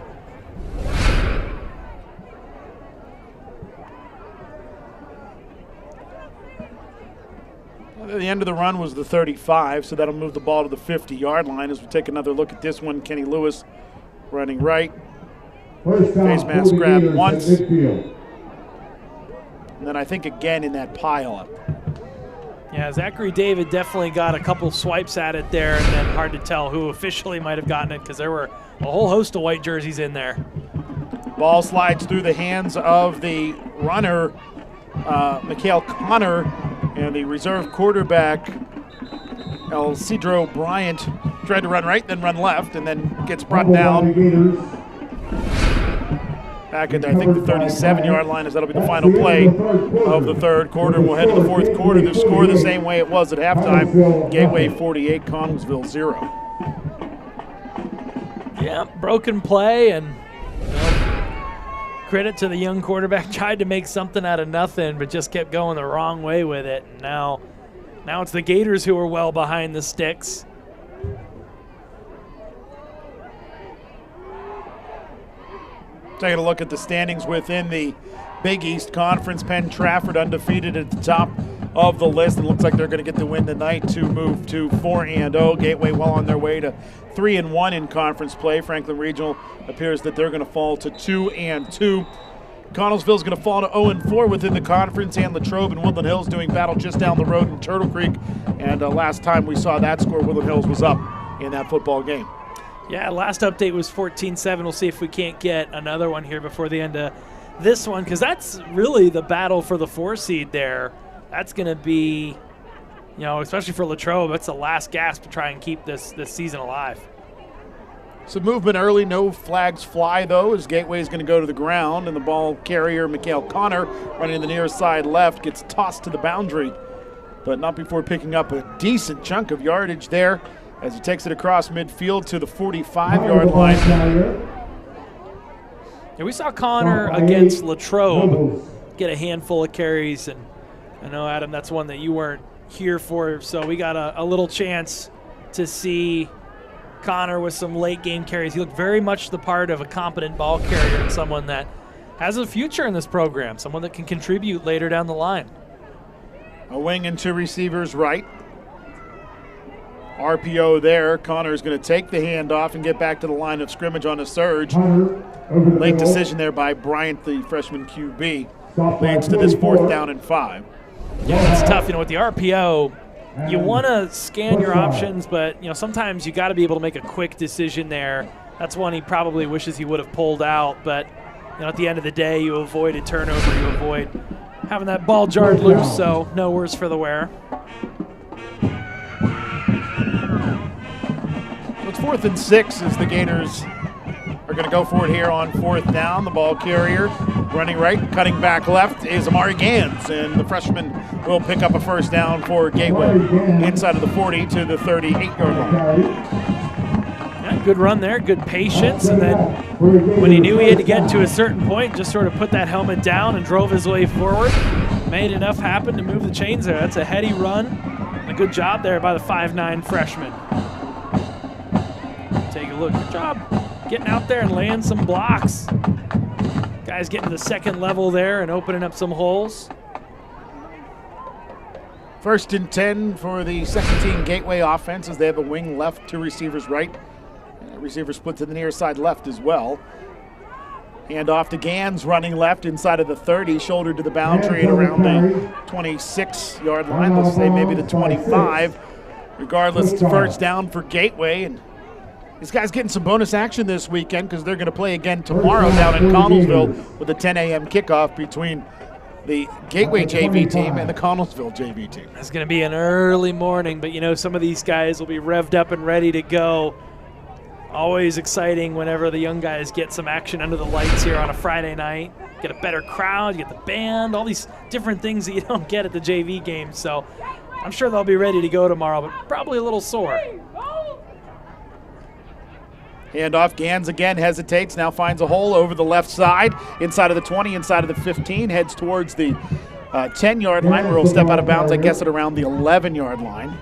[SPEAKER 1] The end of the run was the 35, so that'll move the ball to the 50-yard line as we take another look at this one. Kenny Lewis running right. Face mask grab once. And then I think again in that pile-up.
[SPEAKER 2] Yeah, Zachary David definitely got a couple swipes at it there, and then hard to tell who officially might have gotten it because there were a whole host of white jerseys in there.
[SPEAKER 1] Ball slides through the hands of the runner, Mikhail Connor, and the reserve quarterback, El Cedro Bryant, tried to run right, then run left, and then gets brought down back at, I think, the 37-yard line, as that'll be the final play of the third quarter. We'll head to the fourth quarter. The score the same way it was at halftime. Gateway 48, Connellsville 0.
[SPEAKER 2] Yeah, broken play, and credit to the young quarterback. Tried to make something out of nothing, but just kept going the wrong way with it. And now it's the Gators who are well behind the sticks.
[SPEAKER 1] Taking a look at the standings within the Big East Conference. Penn Trafford undefeated at the top of the list. It looks like they're going to get the win tonight to move to 4-0. Gateway well on their way to 3-1 in conference play. Franklin Regional appears that they're going to fall to 2-2. Connellsville's going to fall to 0-4 within the conference, and Latrobe and Woodland Hills doing battle just down the road in Turtle Creek. And last time we saw that score, Woodland Hills was up in that football game.
[SPEAKER 2] Yeah, last update was 14-7. We'll see if we can't get another one here before the end of this one, because that's really the battle for the 4 seed there. That's going to be, especially for Latrobe, that's the last gasp to try and keep this season alive.
[SPEAKER 1] Some movement early, no flags fly though, as Gateway is going to go to the ground, and the ball carrier, Mikhail Connor, running the near side left, gets tossed to the boundary, but not before picking up a decent chunk of yardage there as he takes it across midfield to the 45-yard line.
[SPEAKER 2] Yeah, we saw Connor against Latrobe get a handful of carries, and I know, Adam, that's one that you weren't here for, so we got a little chance to see Connor with some late game carries. He looked very much the part of a competent ball carrier and someone that has a future in this program, someone that can contribute later down the line.
[SPEAKER 1] A wing and 2 receivers right. RPO there. Connor's going to take the handoff and get back to the line of scrimmage on a surge. Late decision there by Bryant, the freshman QB. Leads to this 4th down and 5.
[SPEAKER 2] Yeah, it's tough. With the RPO, you want to scan your options, but sometimes you got to be able to make a quick decision there. That's one he probably wishes he would have pulled out, but at the end of the day, you avoid a turnover, you avoid having that ball jarred loose, so no worse for the wear.
[SPEAKER 1] It's 4th and 6 as the Gators are going to go for it here on 4th down. The ball carrier running right, cutting back left is Amari Gans, and the freshman will pick up a 1st down for Gateway inside of the 40 to the 38-yard line.
[SPEAKER 2] Yeah, good run there, good patience, and then when he knew he had to get to a certain point, just sort of put that helmet down and drove his way forward. Made enough happen to move the chains there. That's a heady run, and a good job there by the 5'9" freshman. Take a look. Good job getting out there and laying some blocks. Guys getting to the second level there and opening up some holes.
[SPEAKER 1] 1st and 10 for the second team Gateway offense as they have a wing left, 2 receivers right. Receiver split to the near side left as well. Hand off to Gans running left inside of the 30, shouldered to the boundary at around the 26-yard line. Let's say maybe the 25. Regardless, it's 1st down for Gateway, and these guys getting some bonus action this weekend because they're going to play again tomorrow down in Connellsville with a 10 a.m. kickoff between the Gateway JV team and the Connellsville JV team.
[SPEAKER 2] It's going to be an early morning, but some of these guys will be revved up and ready to go. Always exciting whenever the young guys get some action under the lights here on a Friday night. Get a better crowd, you get the band, all these different things that you don't get at the JV game. So I'm sure they'll be ready to go tomorrow, but probably a little sore.
[SPEAKER 1] Handoff, Gans again hesitates, now finds a hole over the left side, inside of the 20, inside of the 15, heads towards the 10-yard line where he'll step out of bounds, I guess, at around the 11-yard line.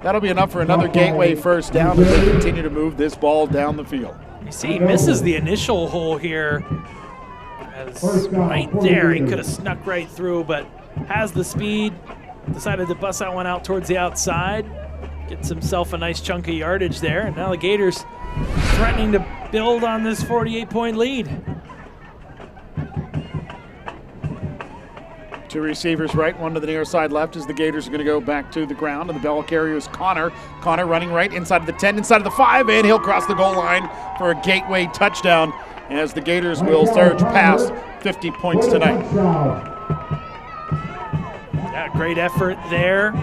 [SPEAKER 1] That'll be enough for another Gateway 1st down as they continue to move this ball down the field.
[SPEAKER 2] You see he misses the initial hole here. As right there, he could have snuck right through, but has the speed, decided to bust that one out towards the outside. Gets himself a nice chunk of yardage there, and now the Gators threatening to build on this 48-point lead.
[SPEAKER 1] 2 receivers right, 1 to the near side left as the Gators are going to go back to the ground, and the ball carrier is Connor. Connor running right inside of the 10, inside of the 5, and he'll cross the goal line for a Gateway touchdown as the Gators will surge past 50 points tonight.
[SPEAKER 2] Yeah, great effort there.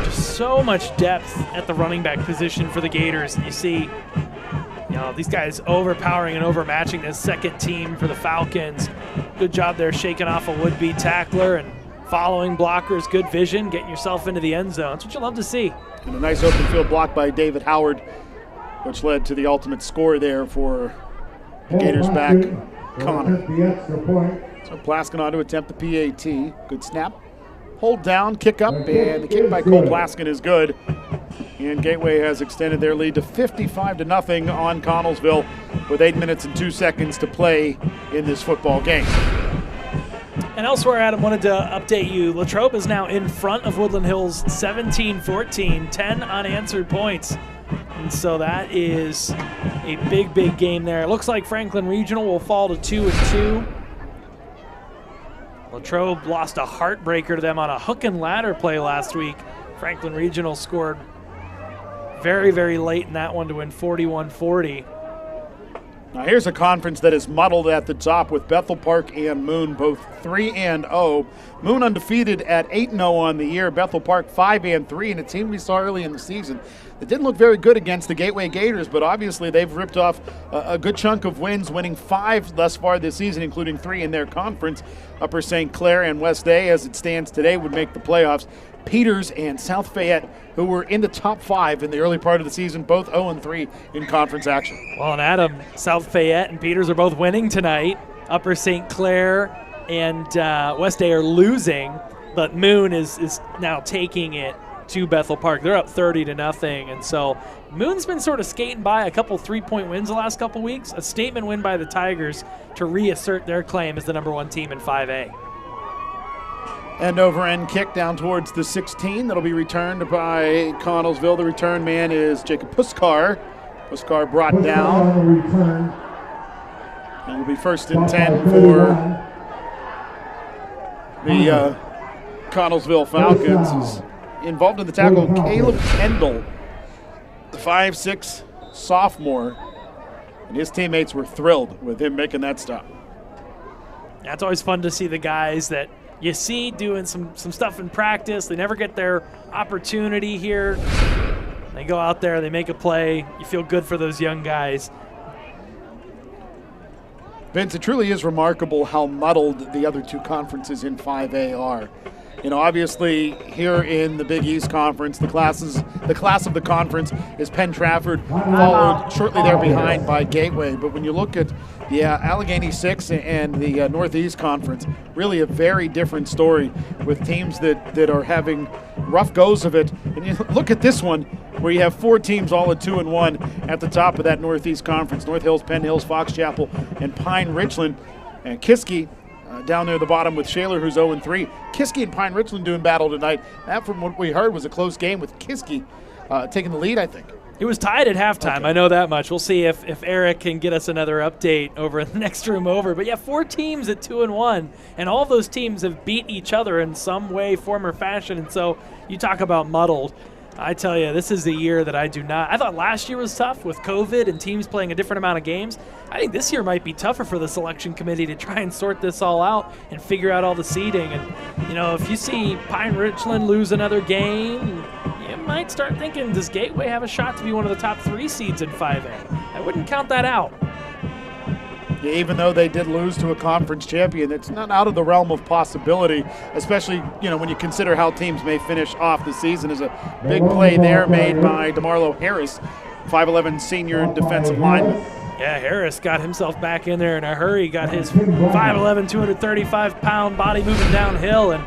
[SPEAKER 2] Just so much depth at the running back position for the Gators. You see, these guys overpowering and overmatching this second team for the Falcons. Good job there shaking off a would-be tackler and following blockers, good vision, getting yourself into the end zone. That's what you love to see.
[SPEAKER 1] And a nice open field block by David Howard, which led to the ultimate score there for the Gators back, Connor. So Plaskin on to attempt the PAT. Good snap. Hold down, kick up, and the kick by Cole Plaskin is good. And Gateway has extended their lead to 55-0 on Connellsville with 8 minutes and 2 seconds to play in this football game.
[SPEAKER 2] And elsewhere, Adam, wanted to update you. Latrobe is now in front of Woodland Hills 17-14, 10 unanswered points. And so that is a big, big game there. It looks like Franklin Regional will fall to 2-2. Latrobe lost a heartbreaker to them on a hook and ladder play last week. Franklin Regional scored very, very late in that one to win 41-40.
[SPEAKER 1] Now here's a conference that is muddled at the top with Bethel Park and Moon both 3-0. Moon undefeated at 8-0 on the year. Bethel Park 5-3, and a team we saw early in the season that didn't look very good against the Gateway Gators, but obviously they've ripped off a good chunk of wins, winning 5 thus far this season, including 3 in their conference. Upper St. Clair and West A, as it stands today, would make the playoffs. Peters and South Fayette, who were in the top 5 in the early part of the season, both 0-3 in conference action.
[SPEAKER 2] Well, and Adam, South Fayette and Peters are both winning tonight. Upper St. Clair and West A are losing, but Moon is now taking it to Bethel Park. They're up 30-0, and so Moon's been sort of skating by a couple 3-point wins the last couple weeks. A statement win by the Tigers to reassert their claim as the #1 team in 5A.
[SPEAKER 1] End over end kick down towards the 16. That'll be returned by Connellsville. The return man is Jacob Puskar. Puskar brought down. And will be 1st and 10 for the Connellsville Falcons. He's involved in the tackle, Caleb Kendall, the 5'6" sophomore. And his teammates were thrilled with him making that stop.
[SPEAKER 2] Yeah, it's always fun to see the guys that you see doing some stuff in practice. They never get their opportunity here. They go out there, they make a play. You feel good for those young guys.
[SPEAKER 1] Vince, it truly is remarkable how muddled the other 2 conferences in 5A are. Obviously here in the Big East Conference, the class of the conference is Penn Trafford, followed shortly there behind by Gateway. But when you look at the Allegheny 6 and the Northeast Conference, really a very different story with teams that are having rough goes of it. And you look at this one where you have 4 teams all at 2-1 at the top of that Northeast Conference. North Hills, Penn Hills, Fox Chapel, and Pine Richland. And Kiski down there at the bottom with Shaler, who's 0-3. Kiski and Pine Richland doing battle tonight. That, from what we heard, was a close game with Kiski taking the lead, I think.
[SPEAKER 2] It was tied at halftime. Okay. I know that much. We'll see if Eric can get us another update over in the next room over. But, yeah, 4 teams at 2-1, and all those teams have beat each other in some way, form, or fashion. And so you talk about muddled. I tell you, this is the year that I do not. I thought last year was tough with COVID and teams playing a different amount of games. I think this year might be tougher for the selection committee to try and sort this all out and figure out all the seeding. And, if you see Pine Richland lose another game, you might start thinking, does Gateway have a shot to be one of the top 3 seeds in 5A? I wouldn't count that out.
[SPEAKER 1] Yeah, even though they did lose to a conference champion, it's not out of the realm of possibility, especially, when you consider how teams may finish off the season. There's a big play there made by DeMarlo Harris, 5'11" senior defensive lineman.
[SPEAKER 2] Yeah, Harris got himself back in there in a hurry, got his 5'11", 235-pound body moving downhill, and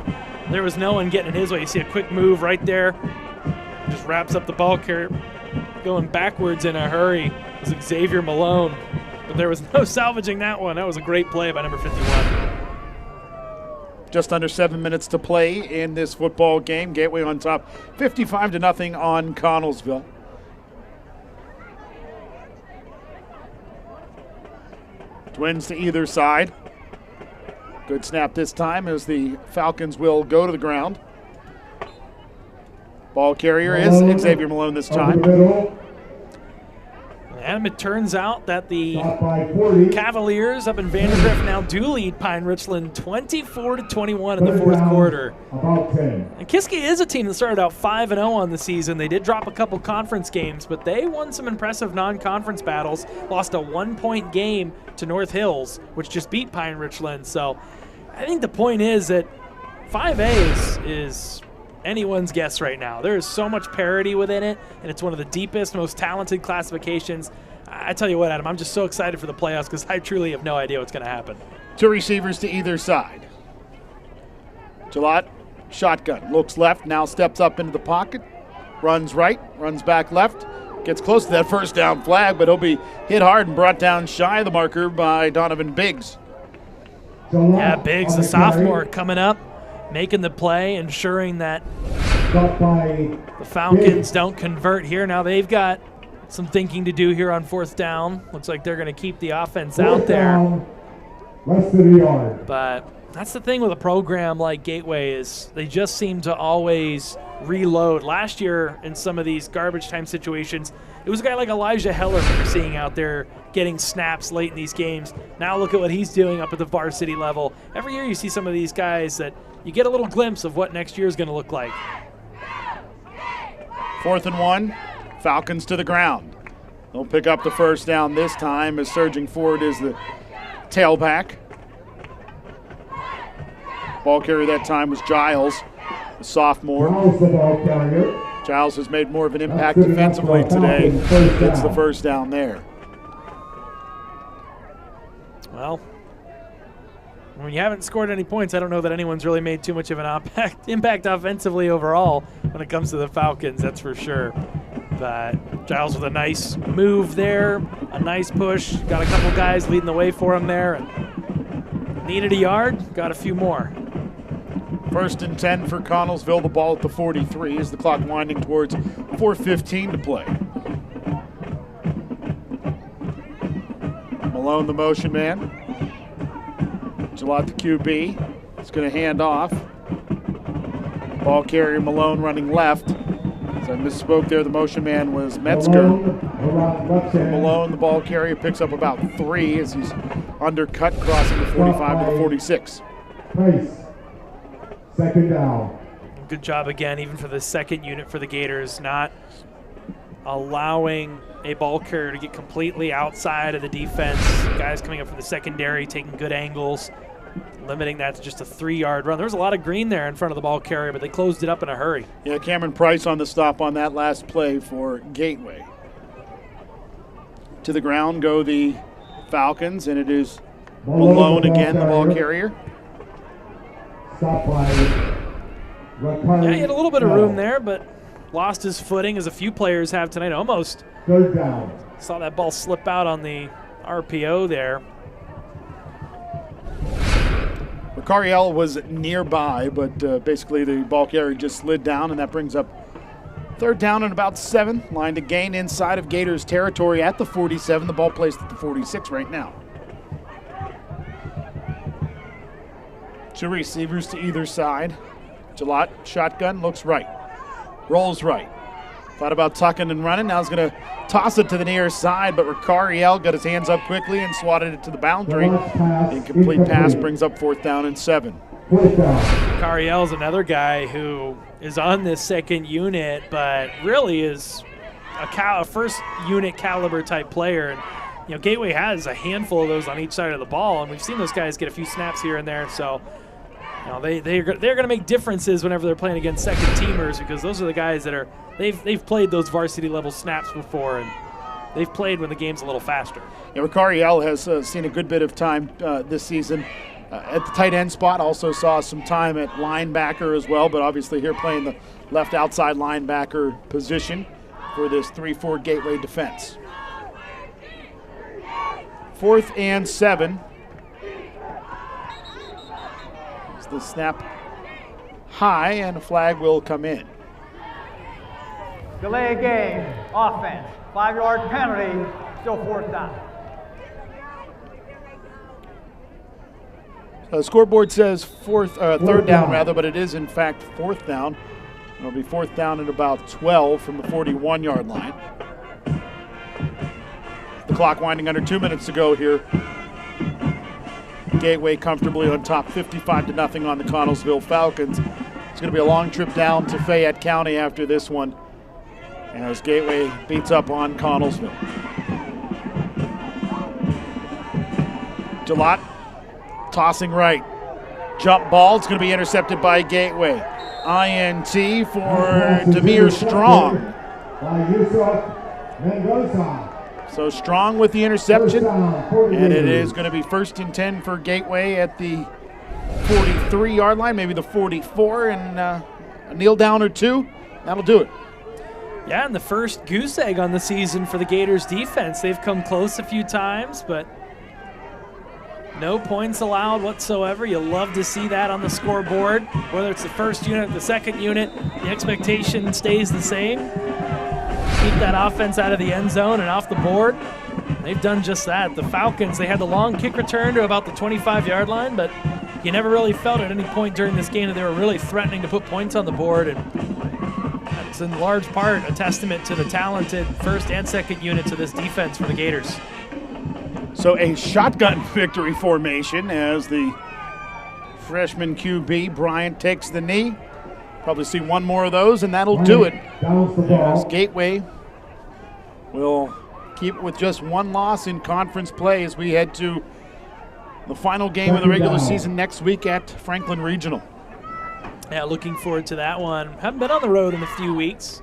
[SPEAKER 2] there was no one getting in his way. You see a quick move right there, just wraps up the ball carrier, going backwards in a hurry. It was Xavier Malone. But there was no salvaging that one. That was a great play by number 51.
[SPEAKER 1] Just under 7 minutes to play in this football game. Gateway on top, 55-0 on Connellsville. Twins to either side. Good snap this time as the Falcons will go to the ground. Ball carrier is Xavier Malone this time.
[SPEAKER 2] And it turns out that the
[SPEAKER 4] Stop by 40.
[SPEAKER 2] Cavaliers up in Vandergrift now do lead Pine Richland 24-21 in the
[SPEAKER 4] Third
[SPEAKER 2] fourth
[SPEAKER 4] down,
[SPEAKER 2] quarter.
[SPEAKER 4] About 10.
[SPEAKER 2] And Kiski is a team that started out 5-0 on the season. They did drop a couple conference games, but they won some impressive non-conference battles. Lost a 1-point game to North Hills, which just beat Pine Richland. So I think the point is that 5A is anyone's guess right now. There is so much parity within it, and it's one of the deepest, most talented classifications. I tell you what, Adam, I'm just so excited for the playoffs because I truly have no idea what's going to happen.
[SPEAKER 1] 2 receivers to either side. Jalot, shotgun, looks left, now steps up into the pocket, runs right, runs back left, gets close to that first down flag, but he'll be hit hard and brought down shy of the marker by Donovan Biggs.
[SPEAKER 2] Yeah, Biggs, the sophomore, coming up, making the play, ensuring that the Falcons don't convert here. Now they've got some thinking to do here on 4th down. Looks like they're going to keep the offense out there.
[SPEAKER 4] Less than a yard.
[SPEAKER 2] But that's the thing with a program like Gateway is they just seem to always reload. Last year in some of these garbage time situations, it was a guy like Elijah Heller we were seeing out there getting snaps late in these games. Now look at what he's doing up at the varsity level. Every year you see some of these guys that you get a little glimpse of what next year is going to look like.
[SPEAKER 1] 4th and 1, Falcons to the ground. They'll pick up the first down this time as surging forward is the tailback. Ball carrier that time was Giles, the sophomore.
[SPEAKER 4] Giles, the ball carrier.
[SPEAKER 1] Giles has made more of an impact defensively today. Gets the first down there.
[SPEAKER 2] Well, when you haven't scored any points, I don't know that anyone's really made too much of an impact offensively overall when it comes to the Falcons, that's for sure. But Giles with a nice move there, a nice push. Got a couple guys leading the way for him there. And needed a yard, got a few more.
[SPEAKER 1] 1st and 10 for Connellsville. The ball at the 43 as the clock winding towards 4:15 to play. Malone, the motion man. Jalot, the QB. It's going to hand off. Ball carrier Malone running left. As I misspoke there, the motion man was Metzger. Malone, the ball carrier, picks up about 3 as he's undercut, crossing the 45 to the 46.
[SPEAKER 4] Pace. 2nd down.
[SPEAKER 2] Good job again, even for the second unit for the Gators, not allowing a ball carrier to get completely outside of the defense. Guys coming up from the secondary, taking good angles, limiting that to just a 3-yard run. There was a lot of green there in front of the ball carrier, but they closed it up in a hurry.
[SPEAKER 1] Yeah, Cameron Price on the stop on that last play for Gateway. To the ground go the Falcons, and it is Malone again, the ball carrier.
[SPEAKER 4] Stop by.
[SPEAKER 2] Yeah, he had a little bit of room there, but lost his footing as a few players have tonight. Almost
[SPEAKER 4] 3rd down.
[SPEAKER 2] saw that ball slip out on the RPO there.
[SPEAKER 1] Ricariel was nearby, but basically the ball carrier just slid down, and that brings up 3rd down and about 7. Line to gain inside of Gators territory at the 47. The ball placed at the 46 right now. 2 receivers to either side. Jalot, shotgun, looks right. Rolls right. Thought about tucking and running. Now he's going to toss it to the near side, but Ricariel got his hands up quickly and swatted it to the boundary. Incomplete pass brings up 4th down and 7.
[SPEAKER 2] Cariel's another guy who is on this second unit, but really is a first unit caliber type player. And you know, Gateway has a handful of those on each side of the ball, and we've seen those guys get a few snaps here and there. So you know, they're going to make differences whenever they're playing against second teamers, because those are the guys that are they've played those varsity level snaps before, and they've played when the game's a little faster.
[SPEAKER 1] Yeah, Ricariel has seen a good bit of time this season at the tight end spot. Also saw some time at linebacker as well, but obviously here playing the left outside linebacker position for this 3-4 Gateway defense. 4th and 7. As the snap high, and a flag will come in.
[SPEAKER 3] Delay of game, offense, 5-yard penalty, still 4th down.
[SPEAKER 1] The scoreboard says 3rd down rather, but it is in fact 4th down. It'll be 4th down at about 12 from the 41-yard line. Clock winding under 2 minutes to go here. Gateway comfortably on top, 55-0 on the Connellsville Falcons. It's going to be a long trip down to Fayette County after this one, as Gateway beats up on Connellsville. Jalot tossing right. Jump ball. It's going to be intercepted by Gateway. INT for Demir Strong. So Strong with the interception, and it is going to be 1st and 10 for Gateway at the 43-yard line, maybe the 44, and a kneel down or two. That'll do it.
[SPEAKER 2] Yeah, and the first goose egg on the season for the Gators defense. They've come close a few times, but no points allowed whatsoever. You love to see that on the scoreboard. Whether it's the first unit or the second unit, the expectation stays the same. Keep that offense out of the end zone and off the board. They've done just that. The Falcons, they had the long kick return to about the 25-yard line, but you never really felt at any point during this game that they were really threatening to put points on the board, and that's in large part a testament to the talented first and second units of this defense for the Gators.
[SPEAKER 1] So a shotgun victory formation as the freshman QB, Bryant, takes the knee. Probably see one more of those, and that'll do it. As Gateway will keep it with just one loss in conference play as we head to the final game of the regular season next week at Franklin Regional.
[SPEAKER 2] Yeah, looking forward to that one. Haven't been on the road in a few weeks.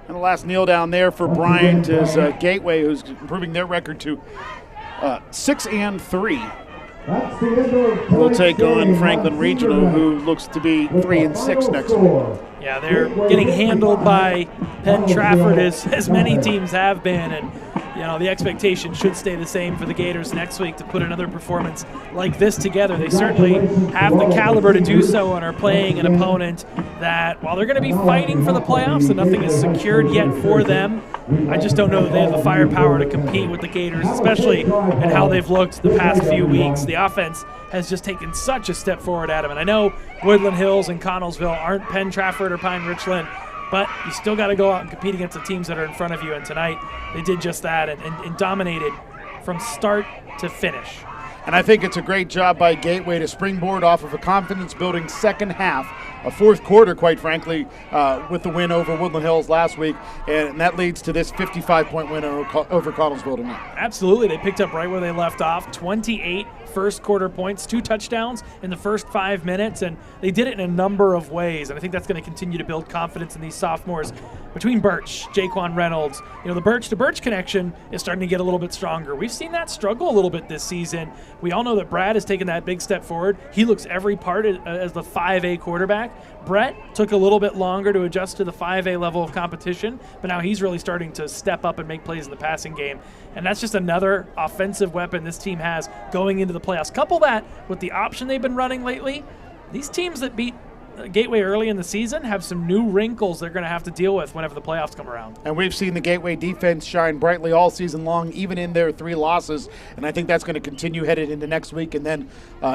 [SPEAKER 1] And the last kneel down there for Bryant is Gateway, who's improving their record to 6-3. We'll take on Franklin Regional, who looks to be 3-6 next week.
[SPEAKER 2] Yeah, they're getting handled by Penn Trafford as many teams have been, and you know the expectation should stay the same for the Gators next week to put another performance like this together. They certainly have the caliber to do so and are playing an opponent that, while they're going to be fighting for the playoffs and nothing is secured yet for them, I just don't know that they have the firepower to compete with the Gators, especially in how they've looked the past few weeks. The offense has just taken such a step forward, Adam. And I know Woodland Hills and Connellsville aren't Penn Trafford or Pine Richland, but you still got to go out and compete against the teams that are in front of you. And tonight they did just that and dominated from start to finish.
[SPEAKER 1] And I think it's a great job by Gateway to springboard off of a confidence-building second half, a fourth quarter, quite frankly, with the win over Woodland Hills last week, and that leads to this 55-point win over Connellsville tonight.
[SPEAKER 2] Absolutely. They picked up right where they left off, 28 first quarter points, 2 touchdowns in the first 5 minutes, and they did it in a number of ways, and I think that's going to continue to build confidence in these sophomores. Between Birch, Jaquan Reynolds, the Birch to Birch connection is starting to get a little bit stronger. We've seen that struggle a little bit this season. We all know that Brad has taken that big step forward. He looks every part as the 5A quarterback. Brett took a little bit longer to adjust to the 5A level of competition, but now he's really starting to step up and make plays in the passing game. And that's just another offensive weapon this team has going into the playoffs. Couple that with the option they've been running lately. These teams that beat Gateway early in the season have some new wrinkles they're going to have to deal with whenever the playoffs come around.
[SPEAKER 1] And we've seen the Gateway defense shine brightly all season long, even in their 3 losses, and I think that's going to continue headed into next week and then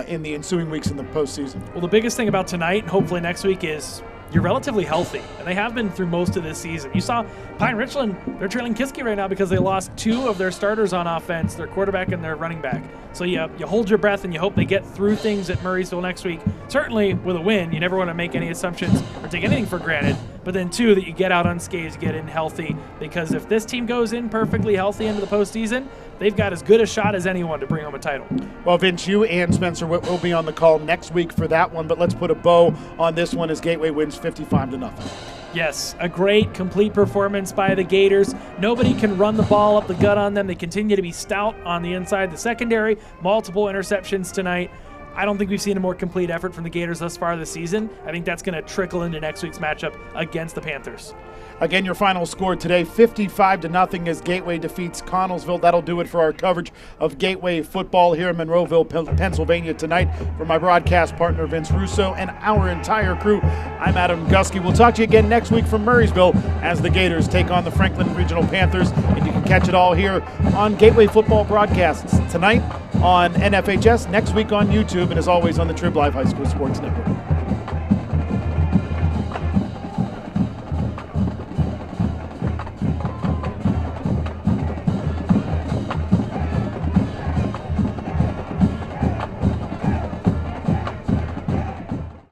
[SPEAKER 1] in the ensuing weeks in the postseason.
[SPEAKER 2] Well, the biggest thing about tonight and hopefully next week is you're relatively healthy, and they have been through most of this season. You saw Pine Richland, they're trailing Kiski right now because they lost 2 of their starters on offense, their quarterback and their running back. So you hold your breath and you hope they get through things at Murraysville next week. Certainly with a win, you never want to make any assumptions or take anything for granted. But then 2, that you get out unscathed, get in healthy, because if this team goes in perfectly healthy into the postseason, they've got as good a shot as anyone to bring home a title. Well,
[SPEAKER 1] Vince, you and Spencer will be on the call next week for that one, but let's put a bow on this one as Gateway wins 55-0.
[SPEAKER 2] Yes, a great, complete performance by the Gators. Nobody can run the ball up the gut on them. They continue to be stout on the inside, the secondary, multiple interceptions tonight. I don't think we've seen a more complete effort from the Gators thus far this season. I think that's going to trickle into next week's matchup against the Panthers.
[SPEAKER 1] Again, your final score today, 55-0 as Gateway defeats Connellsville. That'll do it for our coverage of Gateway football here in Monroeville, Pennsylvania tonight. For my broadcast partner, Vince Russo, and our entire crew, I'm Adam Gusky. We'll talk to you again next week from Murraysville as the Gators take on the Franklin Regional Panthers. And you can catch it all here on Gateway football broadcasts tonight on NFHS, next week on YouTube, and as always on the Trib Live High School Sports Network.